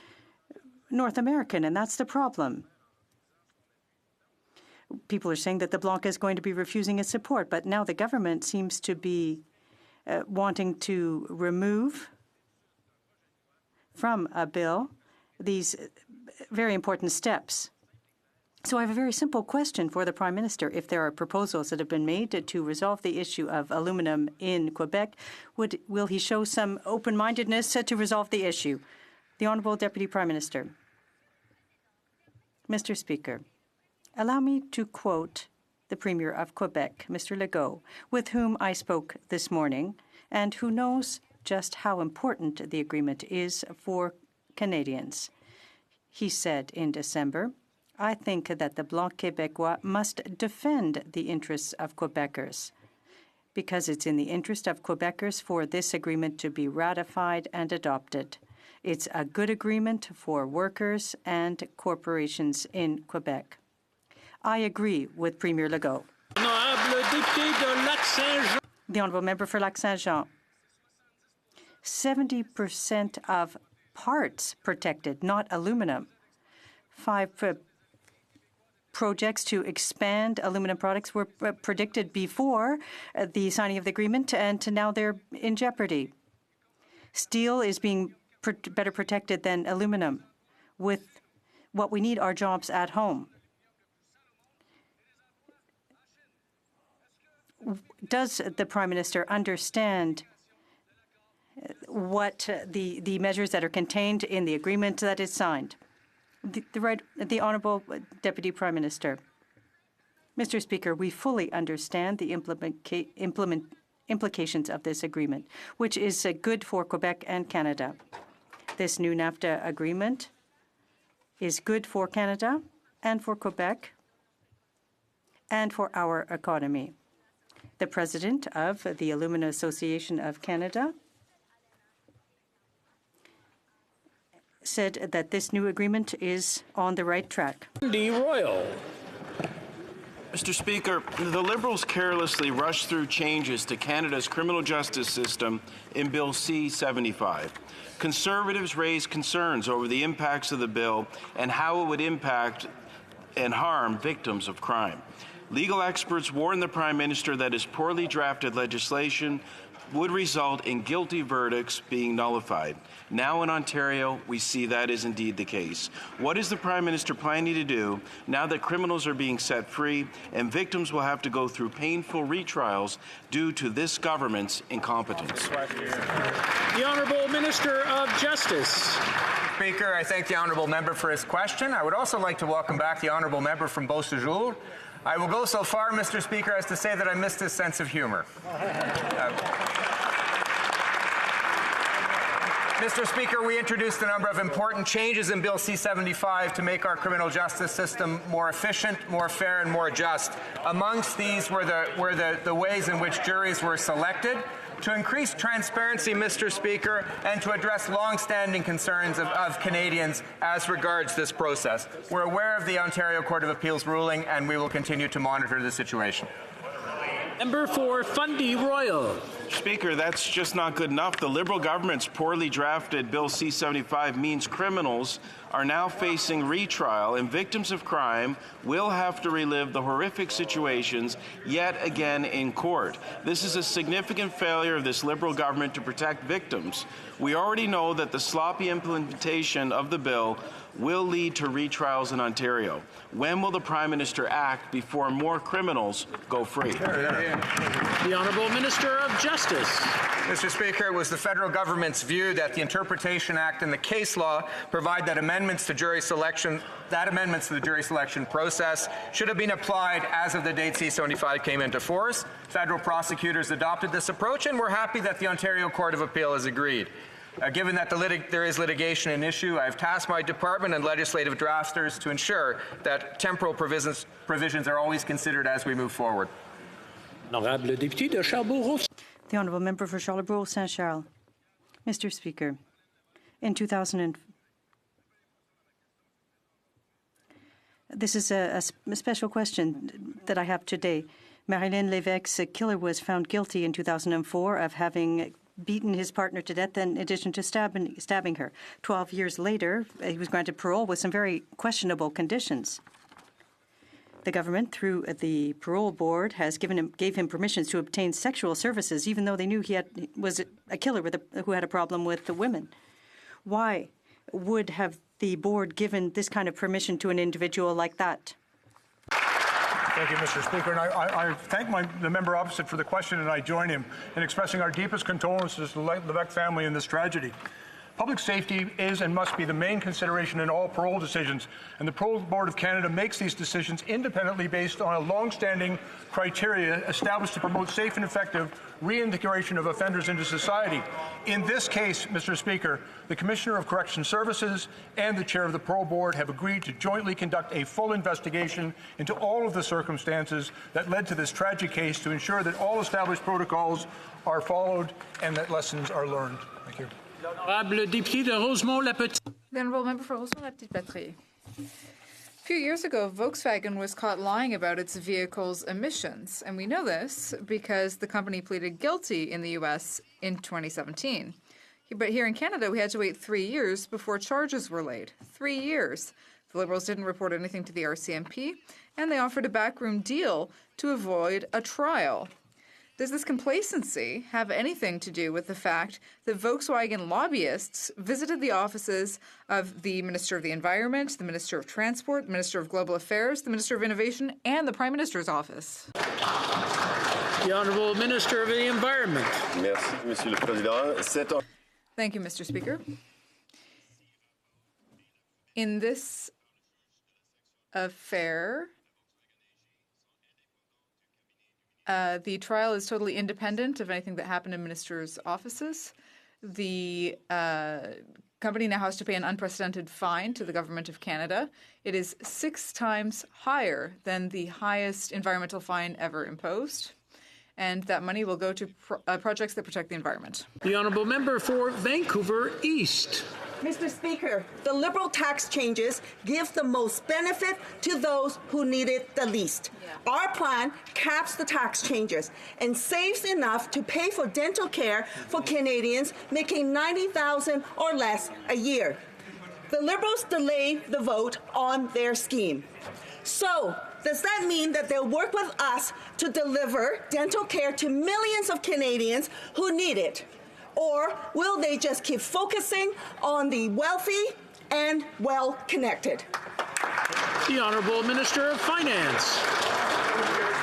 North American, and that's the problem. People are saying that the Bloc is going to be refusing its support, but now the government seems to be wanting to remove from a bill these very important steps. So I have a very simple question for the Prime Minister. If there are proposals that have been made to resolve the issue of aluminum in Quebec, will he show some open-mindedness to resolve the issue? The Honourable Deputy Prime Minister. Mr. Speaker, allow me to quote the Premier of Quebec, Mr. Legault, with whom I spoke this morning and who knows just how important the agreement is for Canadians. He said in December, "I think that the Bloc Québécois must defend the interests of Quebecers because it's in the interest of Quebecers for this agreement to be ratified and adopted. It's a good agreement for workers and corporations in Quebec." I agree with Premier Legault. The Honourable Member for Lac-Saint-Jean. 70% of parts protected, not aluminum. 5 projects to expand aluminum products were predicted before the signing of the agreement, and now they're in jeopardy. Steel is being better protected than aluminum. With what we need are jobs at home. Does the Prime Minister understand what the measures that are contained in the agreement that is signed? The Honourable Deputy Prime Minister. Mr. Speaker, we fully understand the implications of this agreement, which is good for Quebec and Canada. This new NAFTA agreement is good for Canada and for Quebec and for our economy. The President of the Alumina Association of Canada said that this new agreement is on the right track. Royal. Mr. Speaker, the Liberals carelessly rushed through changes to Canada's criminal justice system in Bill C-75. Conservatives raised concerns over the impacts of the bill and how it would impact and harm victims of crime. Legal experts warned the Prime Minister that his poorly drafted legislation would result in guilty verdicts being nullified. Now in Ontario, we see that is indeed the case. What is the Prime Minister planning to do now that criminals are being set free and victims will have to go through painful retrials due to this government's incompetence? The Honourable Minister of Justice. Speaker, I thank the Honourable Member for his question. I would also like to welcome back the Honourable Member from Beausejour. I will go so far, Mr. Speaker, as to say that I missed his sense of humor. Mr. Speaker, we introduced a number of important changes in Bill C-75 to make our criminal justice system more efficient, more fair, and more just. Amongst these were the ways in which juries were selected, to increase transparency, Mr. Speaker, and to address long-standing concerns of Canadians as regards this process. We're aware of the Ontario Court of Appeals ruling, and we will continue to monitor the situation. Member for Fundy Royal. Speaker, that's just not good enough. The Liberal government's poorly drafted Bill C-75 means criminals are now facing retrial, and victims of crime will have to relive the horrific situations yet again in court. This is a significant failure of this Liberal government to protect victims. We already know that the sloppy implementation of the bill will lead to retrials in Ontario. When will the Prime Minister act before more criminals go free? The Honourable Minister of Justice. Mr. Speaker, it was the federal government's view that the Interpretation Act and the case law provide that amendments to the jury selection process should have been applied as of the date C-75 came into force. Federal prosecutors adopted this approach, and we're happy that the Ontario Court of Appeal has agreed. Given that there is litigation in issue, I have tasked my department and legislative drafters to ensure that temporal provisions are always considered as we move forward. The Honourable Member for Charlebourg-Saint-Charles. Mr. Speaker, in 2004, this is a special question that I have today. Marilyn Lévesque's killer was found guilty in 2004 of having beaten his partner to death in addition to stabbing her. 12 years later, he was granted parole with some very questionable conditions. The government, through the parole board, gave him permissions to obtain sexual services, even though they knew he was a killer who had a problem with the women. Why would have the board given this kind of permission to an individual like that? Thank you, Mr. Speaker. And I thank the member opposite for the question, and I join him in expressing our deepest condolences to the Levesque family in this tragedy. Public safety is and must be the main consideration in all parole decisions, and the Parole Board of Canada makes these decisions independently based on a long-standing criteria established to promote safe and effective reintegration of offenders into society. In this case, Mr. Speaker, the Commissioner of Correction Services and the Chair of the Parole Board have agreed to jointly conduct a full investigation into all of the circumstances that led to this tragic case to ensure that all established protocols are followed and that lessons are learned. Thank you. The Honourable Member for Rosemont-la-Petite-Patrie. A few years ago, Volkswagen was caught lying about its vehicle's emissions, and we know this because the company pleaded guilty in the U.S. in 2017. But here in Canada, we had to wait 3 years before charges were laid. 3 years. The Liberals didn't report anything to the RCMP, and they offered a backroom deal to avoid a trial. Does this complacency have anything to do with the fact that Volkswagen lobbyists visited the offices of the Minister of the Environment, the Minister of Transport, the Minister of Global Affairs, the Minister of Innovation, and the Prime Minister's office? The Honourable Minister of the Environment. Merci, Monsieur le Président. Thank you, Mr. Speaker. In this affair, the trial is totally independent of anything that happened in ministers' offices. The company now has to pay an unprecedented fine to the Government of Canada. It is 6 times higher than the highest environmental fine ever imposed. And that money will go to projects that protect the environment. The Honourable Member for Vancouver East. Mr. Speaker, the Liberal tax changes give the most benefit to those who need it the least. Our plan caps the tax changes and saves enough to pay for dental care for Canadians making $90,000 or less a year. The Liberals delayed the vote on their scheme. So, does that mean that they'll work with us to deliver dental care to millions of Canadians who need it? Or will they just keep focusing on the wealthy and well-connected? The Honourable Minister of Finance.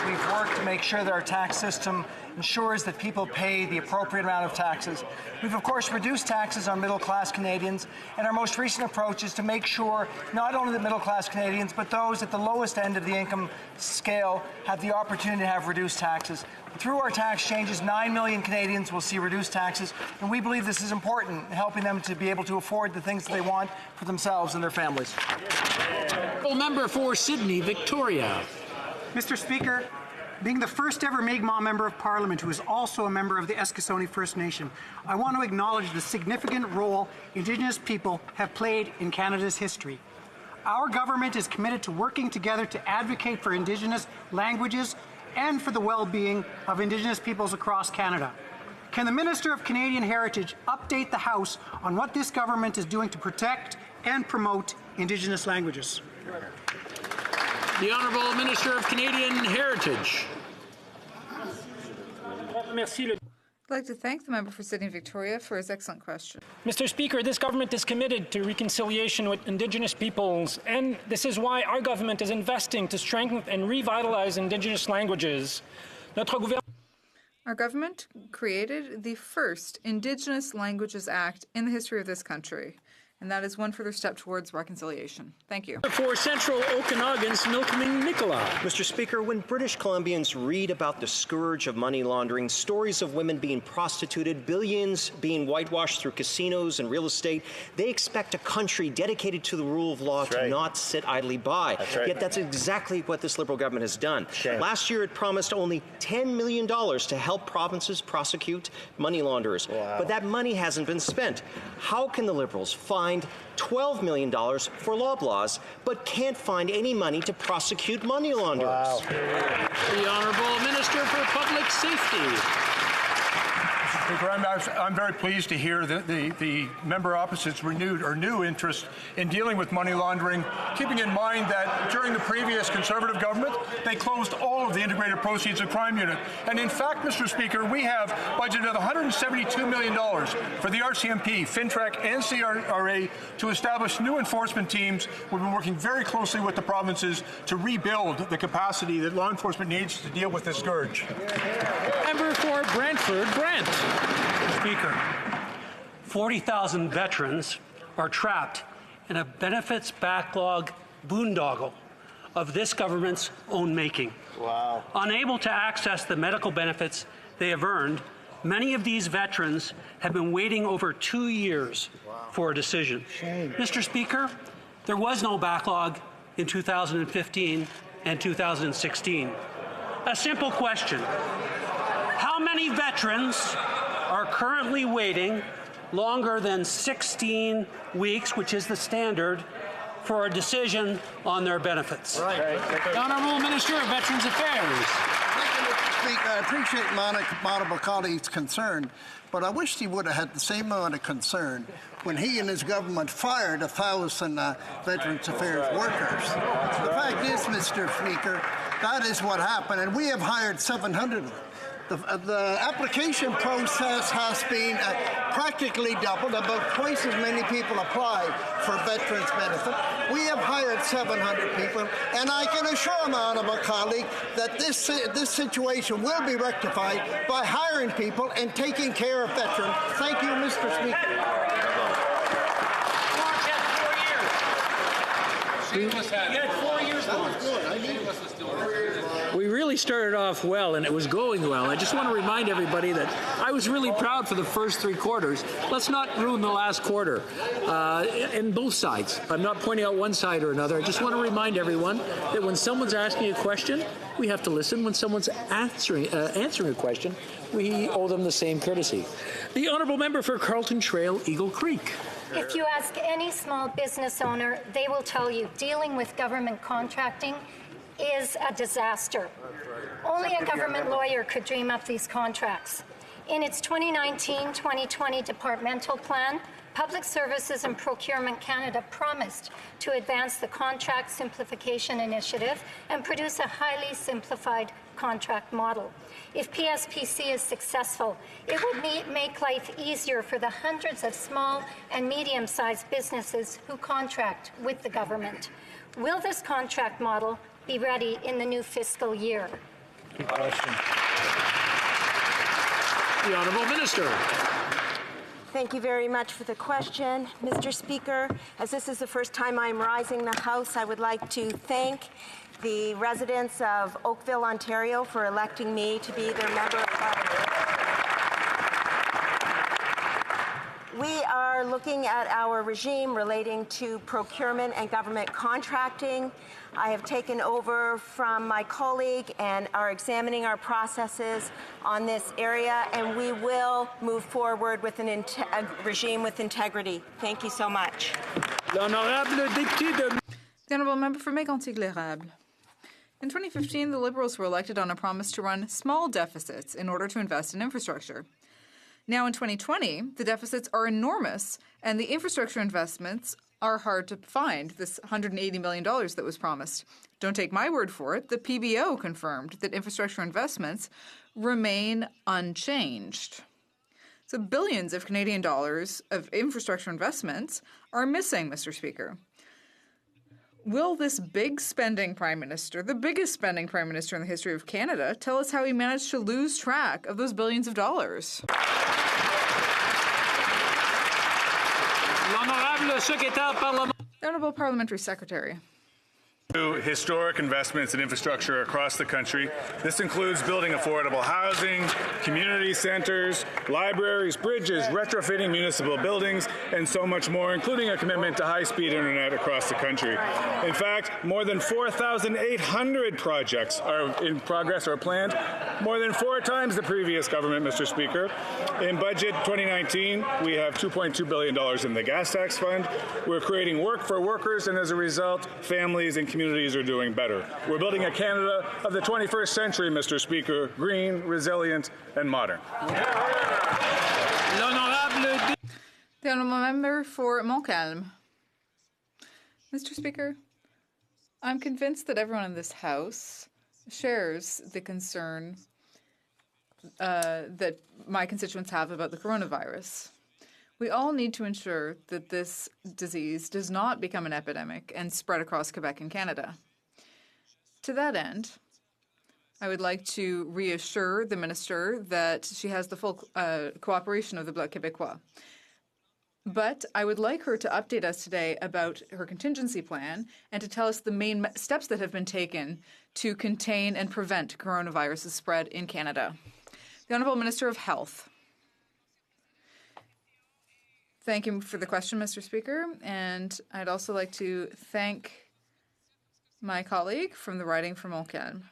We've worked to make sure that our tax system ensures that people pay the appropriate amount of taxes. We've, of course, reduced taxes on middle-class Canadians, and our most recent approach is to make sure not only that middle-class Canadians, but those at the lowest end of the income scale have the opportunity to have reduced taxes. Through our tax changes, 9 million Canadians will see reduced taxes, and we believe this is important, helping them to be able to afford the things that they want for themselves and their families. Member for Sydney, Victoria. Mr. Speaker, being the first ever Mi'kmaq Member of Parliament who is also a member of the Eskasoni First Nation, I want to acknowledge the significant role Indigenous people have played in Canada's history. Our government is committed to working together to advocate for Indigenous languages and for the well-being of Indigenous peoples across Canada. Can the Minister of Canadian Heritage update the House on what this government is doing to protect and promote Indigenous languages? The Honourable Minister of Canadian Heritage. I'd like to thank the member for Sydney Victoria for his excellent question. Mr. Speaker, this government is committed to reconciliation with Indigenous peoples, and this is why our government is investing to strengthen and revitalize Indigenous languages. Our government created the first Indigenous Languages Act in the history of this country, and that is one further step towards reconciliation. Thank you. For Central Okanagan's Milkman Nicola. Mr. Speaker, when British Columbians read about the scourge of money laundering, stories of women being prostituted, billions being whitewashed through casinos and real estate, they expect a country dedicated to the rule of law to not sit idly by. Yet that's exactly what this Liberal government has done. Last year it promised only $10 million to help provinces prosecute money launderers. But that money hasn't been spent. How can the Liberals find $12 million for Loblaws, but can't find any money to prosecute money launderers? The Honourable Minister for Public Safety. Mr. Speaker, I'm very pleased to hear the member opposite's renewed or new interest in dealing with money laundering, keeping in mind that during the previous Conservative government, they closed all of the Integrated Proceeds of Crime Unit. And in fact, Mr. Speaker, we have budgeted $172 million for the RCMP, FinTrack, and CRA to establish new enforcement teams. We've been working very closely with the provinces to rebuild the capacity that law enforcement needs to deal with this scourge. Member for Brantford, Brant. Speaker, 40,000 veterans are trapped in a benefits backlog boondoggle of this government's own making. Wow. Unable to access the medical benefits they have earned, many of these veterans have been waiting over 2 years for a decision. Shame. Mr. Speaker, there was no backlog in 2015 and 2016. A simple question. How many veterans are currently waiting longer than 16 weeks, which is the standard, for a decision on their benefits? Right. The Honourable Minister of Veterans Affairs. Thank you, Mr. Speaker. I appreciate my colleague's concern, but I wish he would have had the same amount of concern when he and his government fired 1,000 Veterans Affairs workers. The fact is, Mr. Speaker, that is what happened, and we have hired 700 of them. The application process has been practically doubled. About twice as many people applied for veterans benefit. We have hired 700 people, and I can assure my honourable colleague that this situation will be rectified by hiring people and taking care of veterans. Thank you, Mr. Speaker. You had 4 years We really started off well, and it was going well. I just want to remind everybody that I was really proud for the first 3 quarters. Let's not ruin the last quarter in both sides. I'm not pointing out one side or another. I just want to remind everyone that when someone's asking a question, we have to listen. When someone's answering a question, we owe them the same courtesy. The Honourable Member for Carlton Trail, Eagle Creek. If you ask any small business owner, they will tell you dealing with government contracting is a disaster. Only a government lawyer could dream up these contracts. In its 2019-2020 departmental plan, Public Services and Procurement Canada promised to advance the Contract Simplification Initiative and produce a highly simplified contract model. If PSPC is successful, it would make life easier for the hundreds of small and medium-sized businesses who contract with the government. Will this contract model be ready in the new fiscal year? Good question. The Honourable Minister. Thank you very much for the question, Mr. Speaker. As this is the first time I'm rising the House, I would like to thank the residents of Oakville, Ontario, for electing me to be their member of Parliament. We are looking at our regime relating to procurement and government contracting. I have taken over from my colleague and are examining our processes on this area, and we will move forward with a regime with integrity. Thank you so much. The Honourable Member for Mégantic-L'Érable. In 2015, the Liberals were elected on a promise to run small deficits in order to invest in infrastructure. Now in 2020, the deficits are enormous, and the infrastructure investments are hard to find, this $180 million that was promised. Don't take my word for it. The PBO confirmed that infrastructure investments remain unchanged. So billions of Canadian dollars of infrastructure investments are missing, Mr. Speaker. Will this big spending Prime Minister, the biggest spending Prime Minister in the history of Canada, tell us how he managed to lose track of those billions of dollars? The Honourable Parliamentary Secretary. Historic investments in infrastructure across the country. This includes building affordable housing, community centers, libraries, bridges, retrofitting municipal buildings, and so much more, including a commitment to high-speed internet across the country. In fact, more than 4,800 projects are in progress or planned, more than 4 times the previous government, Mr. Speaker. In budget 2019, we have $2.2 billion in the gas tax fund. We're creating work for workers, and as a result, families and communities are doing better. We're building a Canada of the 21st century, Mr. Speaker, green, resilient, and modern. The honourable member for Montcalm. Mr. Speaker, I'm convinced that everyone in this House shares the concern that my constituents have about the coronavirus. We all need to ensure that this disease does not become an epidemic and spread across Quebec and Canada. To that end, I would like to reassure the minister that she has the full cooperation of the Bloc Québécois. But I would like her to update us today about her contingency plan and to tell us the main steps that have been taken to contain and prevent coronavirus's spread in Canada. The Honourable Minister of Health. Thank you for the question, Mr. Speaker. And I'd also like to thank my colleague from the riding from Montcalm.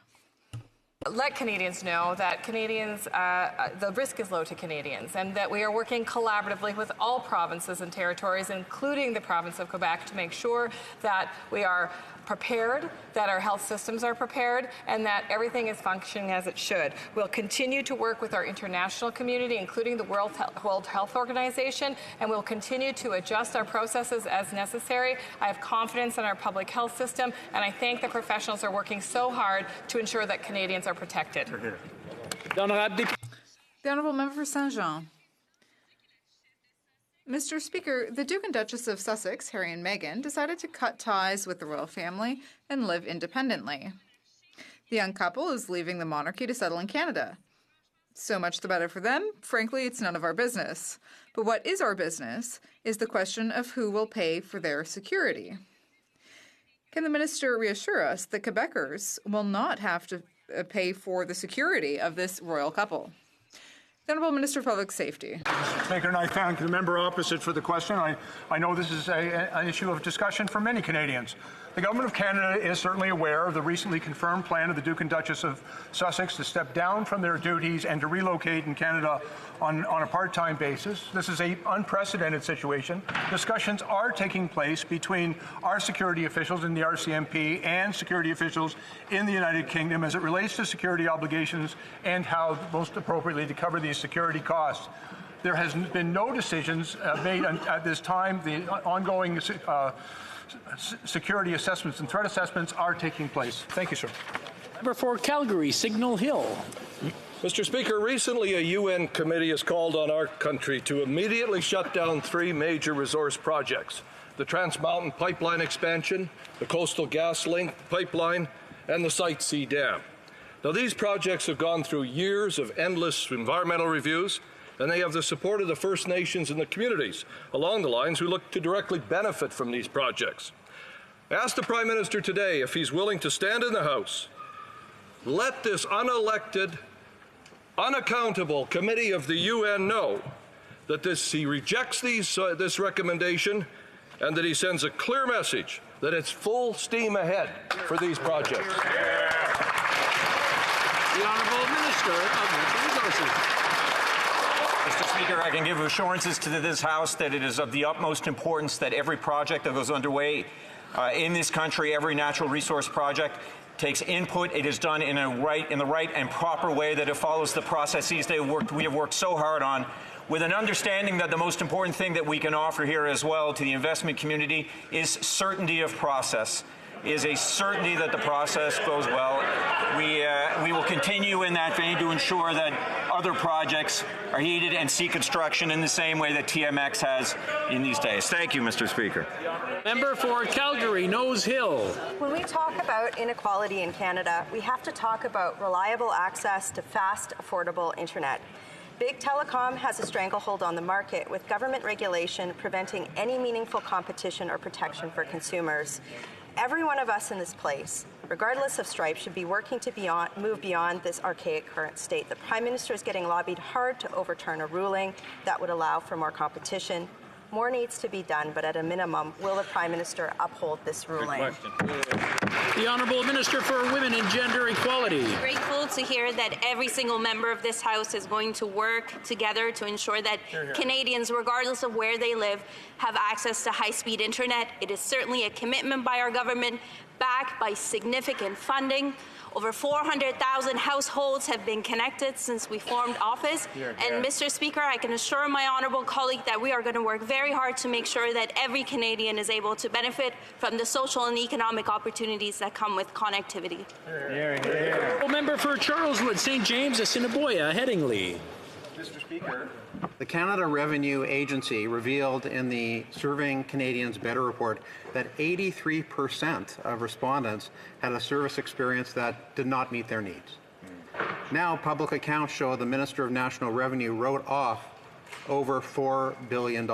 Let Canadians know that Canadians, the risk is low to Canadians, and that we are working collaboratively with all provinces and territories, including the province of Quebec, to make sure that we are prepared, that our health systems are prepared, and that everything is functioning as it should. We'll continue to work with our international community, including the World Health Organization, and we'll continue to adjust our processes as necessary. I have confidence in our public health system, and I thank the professionals who are working so hard to ensure that Canadians are protected. The Honourable Member for Saint-Jean. Mr. Speaker, the Duke and Duchess of Sussex, Harry and Meghan, decided to cut ties with the royal family and live independently. The young couple is leaving the monarchy to settle in Canada. So much the better for them. Frankly, it's none of our business. But what is our business is the question of who will pay for their security. Can the minister reassure us that Quebecers will not have to pay for the security of this royal couple? The Honourable Minister of Public Safety. Mr. Speaker, and I thank the member opposite for the question. I know this is an issue of discussion for many Canadians. The Government of Canada is certainly aware of the recently confirmed plan of the Duke and Duchess of Sussex to step down from their duties and to relocate in Canada on a part-time basis. This is an unprecedented situation. Discussions are taking place between our security officials in the RCMP and security officials in the United Kingdom as it relates to security obligations and how most appropriately to cover these security costs. There has been no decisions made at this time. The ongoing security assessments and threat assessments are taking place. Thank you, sir. Number 4, Calgary, Signal Hill. Mr. Speaker, recently a UN committee has called on our country to immediately shut down 3 major resource projects: the Trans Mountain Pipeline expansion, the Coastal GasLink pipeline, and the Site C Dam. Now, these projects have gone through years of endless environmental reviews, and they have the support of the First Nations and the communities along the lines who look to directly benefit from these projects. I asked the Prime Minister today if he's willing to stand in the House, let this unelected, unaccountable committee of the UN know that he rejects this recommendation and that he sends a clear message that it's full steam ahead for these projects. The Honourable Minister of Natural Resources. Mr. Speaker, I can give assurances to this House that it is of the utmost importance that every project that goes underway in this country, every natural resource project, takes input. It is done in the right and proper way, that it follows the processes we have worked so hard on, with an understanding that the most important thing that we can offer here as well to the investment community is certainty of process. Is a certainty that the process goes well. We will continue in that vein to ensure that other projects are heeded and see construction in the same way that TMX has in these days. Thank you, Mr. Speaker. Member for Calgary, Nose Hill. When we talk about inequality in Canada, we have to talk about reliable access to fast, affordable internet. Big Telecom has a stranglehold on the market, with government regulation preventing any meaningful competition or protection for consumers. Every one of us in this place, regardless of stripe, should be working to move beyond this archaic current state. The Prime Minister is getting lobbied hard to overturn a ruling that would allow for more competition. More needs to be done, but at a minimum, will the Prime Minister uphold this ruling? Good question. The Honourable Minister for Women and Gender Equality. Grateful to hear that every single member of this House is going to work together to ensure that Canadians, regardless of where they live, have access to high-speed internet. It is certainly a commitment by our government, backed by significant funding. Over 400,000 households have been connected since we formed office. And Mr. Speaker, I can assure my honourable colleague that we are going to work very hard to make sure that every Canadian is able to benefit from the social and economic opportunities that come with connectivity. Member for Charleswood, St. James, Assiniboia, Headingley. Mr. Speaker, the Canada Revenue Agency revealed in the Serving Canadians Better report that 83% of respondents had a service experience that did not meet their needs. Now, public accounts show the Minister of National Revenue wrote off over $4 billion.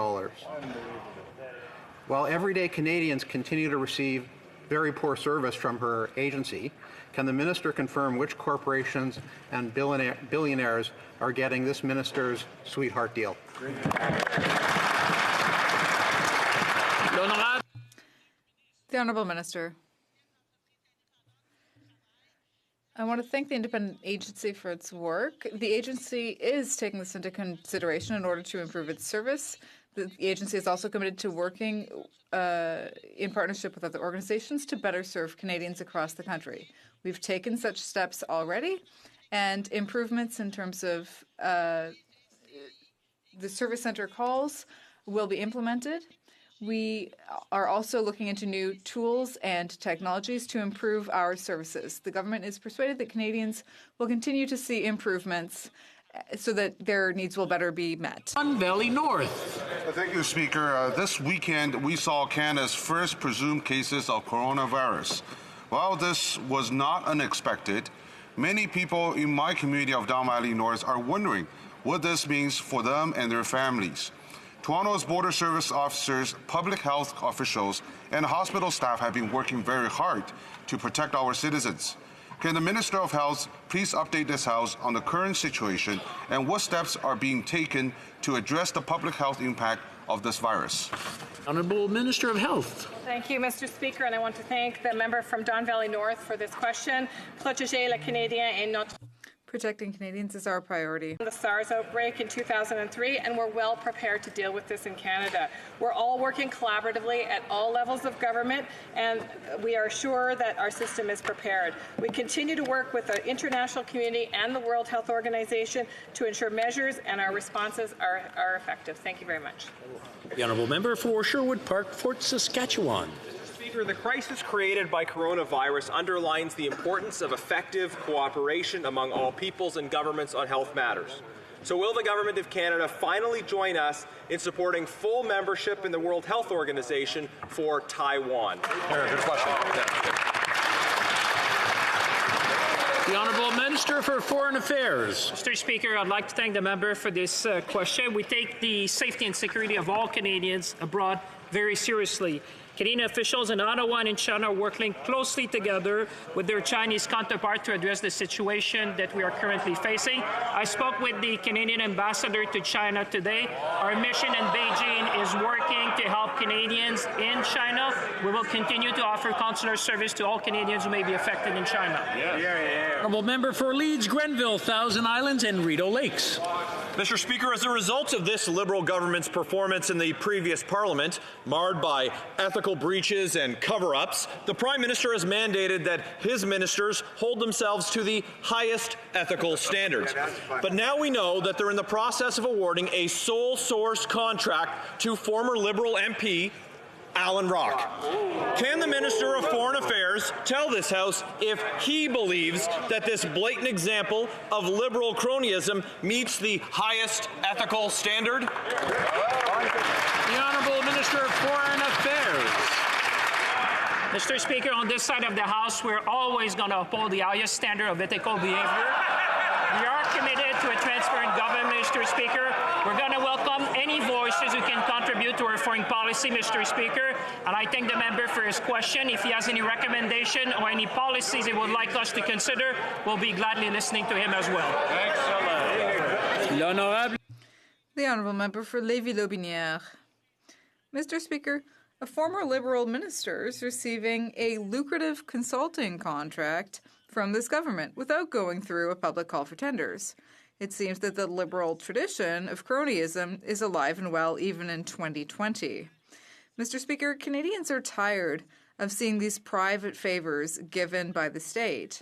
While everyday Canadians continue to receive very poor service from her agency, can the minister confirm which corporations and billionaires are getting this minister's sweetheart deal? The Honourable Minister. I want to thank the independent agency for its work. The agency is taking this into consideration in order to improve its service. The agency is also committed to working in partnership with other organizations to better serve Canadians across the country. We've taken such steps already, and improvements in terms of the service center calls will be implemented. We are also looking into new tools and technologies to improve our services. The government is persuaded that Canadians will continue to see improvements so that their needs will better be met. Don Valley North. Thank you, Speaker. This weekend, we saw Canada's first presumed cases of coronavirus. While this was not unexpected, many people in my community of Don Valley North are wondering what this means for them and their families. Toronto's border service officers, public health officials, and hospital staff have been working very hard to protect our citizens. Can the Minister of Health please update this House on the current situation and what steps are being taken to address the public health impact of this virus? Honourable Minister of Health. Thank you, Mr. Speaker, and I want to thank the member from Don Valley North for this question. Protéger les Canadiens est notre Protecting Canadians is our priority. The SARS outbreak in 2003, and we're well prepared to deal with this in Canada. We're all working collaboratively at all levels of government, and we are sure that our system is prepared. We continue to work with the international community and the World Health Organization to ensure measures and our responses are effective. Thank you very much. The Honourable Member for Sherwood Park, Fort Saskatchewan. Speaker, the crisis created by coronavirus underlines the importance of effective cooperation among all peoples and governments on health matters. So will the Government of Canada finally join us in supporting full membership in the World Health Organization for Taiwan? Good question. The Honourable Minister for Foreign Affairs. Mr. Speaker, I'd like to thank the member for this question. We take the safety and security of all Canadians abroad very seriously. Canadian officials in Ottawa and in China are working closely together with their Chinese counterpart to address the situation that we are currently facing. I spoke with the Canadian ambassador to China today. Our mission in Beijing is working to help Canadians in China. We will continue to offer consular service to all Canadians who may be affected in China. Honourable Member for Leeds, Grenville, Thousand Islands and Rideau Lakes. Mr. Speaker, as a result of this Liberal government's performance in the previous Parliament, marred by ethical breaches and cover-ups, the Prime Minister has mandated that his ministers hold themselves to the highest ethical standards. But now we know that they're in the process of awarding a sole source contract to former Liberal MP Alan Rock. Can the Minister of Foreign Affairs tell this House if he believes that this blatant example of Liberal cronyism meets the highest ethical standard? The Honourable Minister of Foreign Affairs. Mr. Speaker, on this side of the House, we're always going to uphold the highest standard of ethical behavior. We are committed to a transparent government, Mr. Speaker. We're going to welcome any voices who can contribute to our foreign policy, Mr. Speaker. And I thank the member for his question. If he has any recommendation or any policies he would like us to consider, we'll be gladly listening to him as well. The Honourable Member for Lévis-Lotbinière. Mr. Speaker, A former Liberal minister is receiving a lucrative consulting contract from this government without going through a public call for tenders. It seems that the Liberal tradition of cronyism is alive and well even in 2020. Mr. Speaker, Canadians are tired of seeing these private favors given by the state.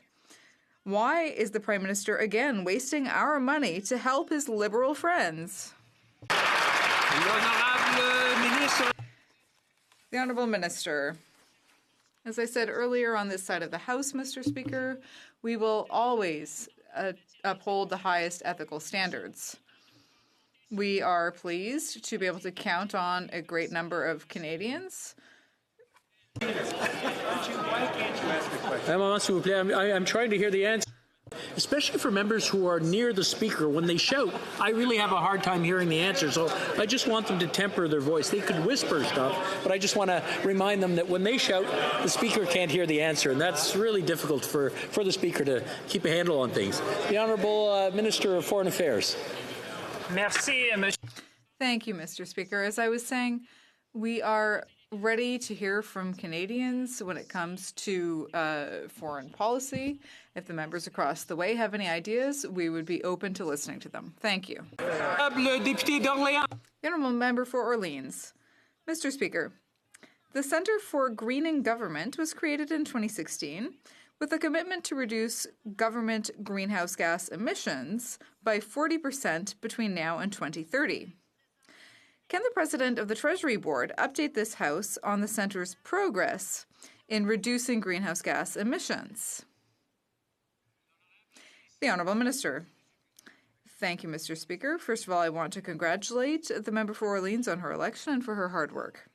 Why is the Prime Minister again wasting our money to help his Liberal friends? The Honourable Minister. As I said earlier on this side of the House, Mr. Speaker, we will always uphold the highest ethical standards. We are pleased to be able to count on a great number of Canadians. I'm trying to hear the answer. Especially for members who are near the speaker, when they shout, I really have a hard time hearing the answer. So I just want them to temper their voice. They could whisper stuff, but I just want to remind them that when they shout, the speaker can't hear the answer. And that's really difficult for the speaker to keep a handle on things. The Honourable Minister of Foreign Affairs. Merci, Thank you, Mr. Speaker. As I was saying, we are ready to hear from Canadians when it comes to foreign policy. If the members across the way have any ideas, we would be open to listening to them. Thank you. The Honourable Member for Orleans. Mr. Speaker, the Centre for Greening Government was created in 2016 with a commitment to reduce government greenhouse gas emissions by 40% between now and 2030. Can the President of the Treasury Board update this House on the Centre's progress in reducing greenhouse gas emissions? The Honourable Minister. Thank you, Mr. Speaker. First of all, I want to congratulate the member for Orleans on her election and for her hard work.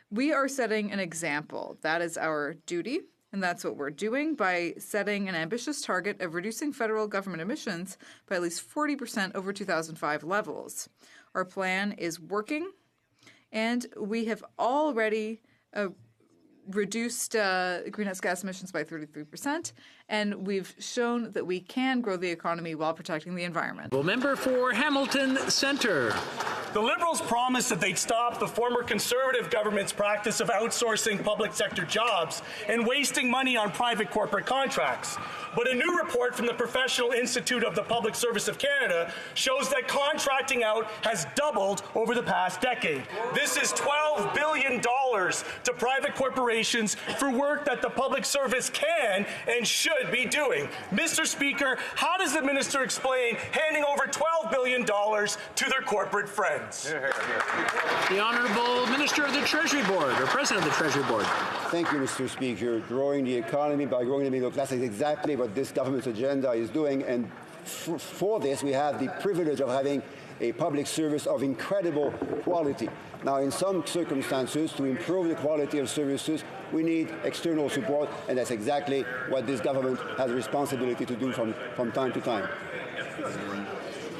We are setting an example. That is our duty, and that's what we're doing by setting an ambitious target of reducing federal government emissions by at least 40% over 2005 levels. Our plan is working, and we have already reduced greenhouse gas emissions by 33%, and we've shown that we can grow the economy while protecting the environment. Member for Hamilton Centre. The Liberals promised that they'd stop the former Conservative government's practice of outsourcing public sector jobs and wasting money on private corporate contracts. But a new report from the Professional Institute of the Public Service of Canada shows that contracting out has doubled over the past decade. This is $12 billion to private corporations for work that the public service can and should be doing. Mr. Speaker, how does the minister explain handing over $12 billion to their corporate friends? The Honourable Minister of the Treasury Board, or President of the Treasury Board. Thank you, Mr. Speaker. Growing the economy by growing the middle class is exactly what this government's agenda is doing, and for this we have the privilege of having a public service of incredible quality. Now, in some circumstances, to improve the quality of services, we need external support, and that's exactly what this government has a responsibility to do from time to time.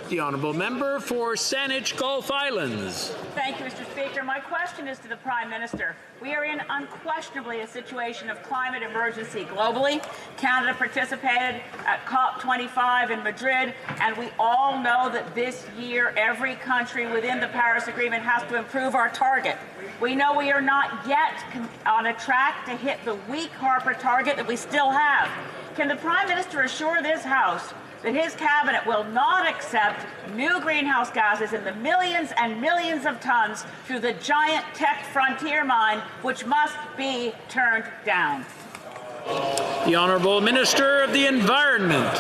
The Honourable Member for Saanich Gulf Islands. Thank you, Mr. Speaker. My question is to the Prime Minister. We are in unquestionably a situation of climate emergency globally. Canada participated at COP25 in Madrid, and we all know that this year every country within the Paris Agreement has to improve our target. We know we are not yet on a track to hit the weak Harper target that we still have. Can the Prime Minister assure this House that his cabinet will not accept new greenhouse gases in the millions and millions of tons through the giant tech frontier mine, which must be turned down? The Honourable Minister of the Environment.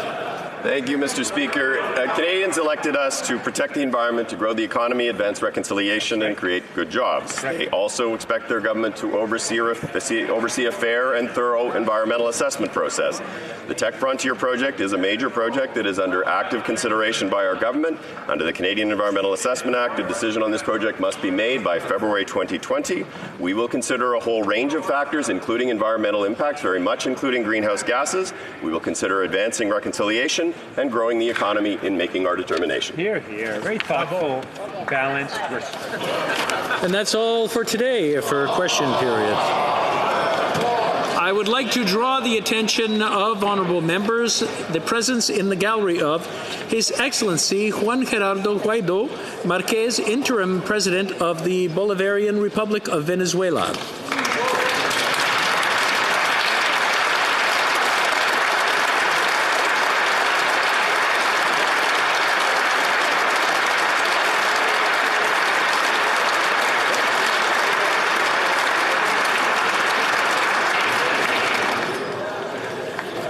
Thank you, Mr. Speaker. Canadians elected us to protect the environment, to grow the economy, advance reconciliation, and create good jobs. They also expect their government to oversee a fair and thorough environmental assessment process. The Tech Frontier project is a major project that is under active consideration by our government. Under the Canadian Environmental Assessment Act, a decision on this project must be made by February 2020. We will consider a whole range of factors, including environmental impacts, very much including greenhouse gases. We will consider advancing reconciliation and growing the economy in making our determination. Here. Very thoughtful, balanced. And that's all for today for question period. I would like to draw the attention of honourable members, the presence in the gallery of His Excellency Juan Gerardo Guaido, Marquez, Interim President of the Bolivarian Republic of Venezuela.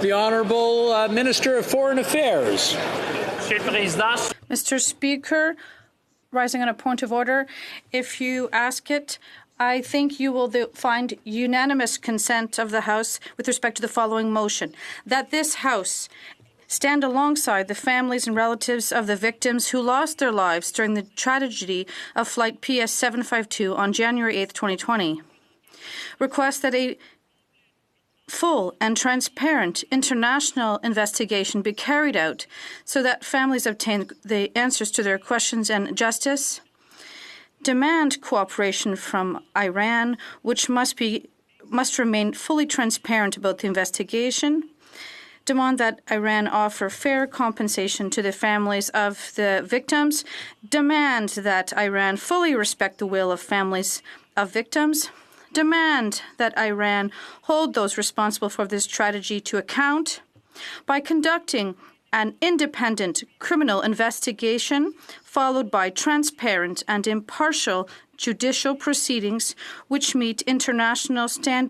The Honourable Minister of Foreign Affairs. Mr. Speaker, rising on a point of order, if you ask it, I think you will find unanimous consent of the House with respect to the following motion, that this House stand alongside the families and relatives of the victims who lost their lives during the tragedy of Flight PS 752 on January 8, 2020. Request that a full and transparent international investigation be carried out so that families obtain the answers to their questions and justice. Demand cooperation from Iran, which must remain fully transparent about the investigation. Demand that Iran offer fair compensation to the families of the victims. Demand that Iran fully respect the will of families of victims. Demand that Iran hold those responsible for this tragedy to account by conducting an independent criminal investigation followed by transparent and impartial judicial proceedings which meet international standards.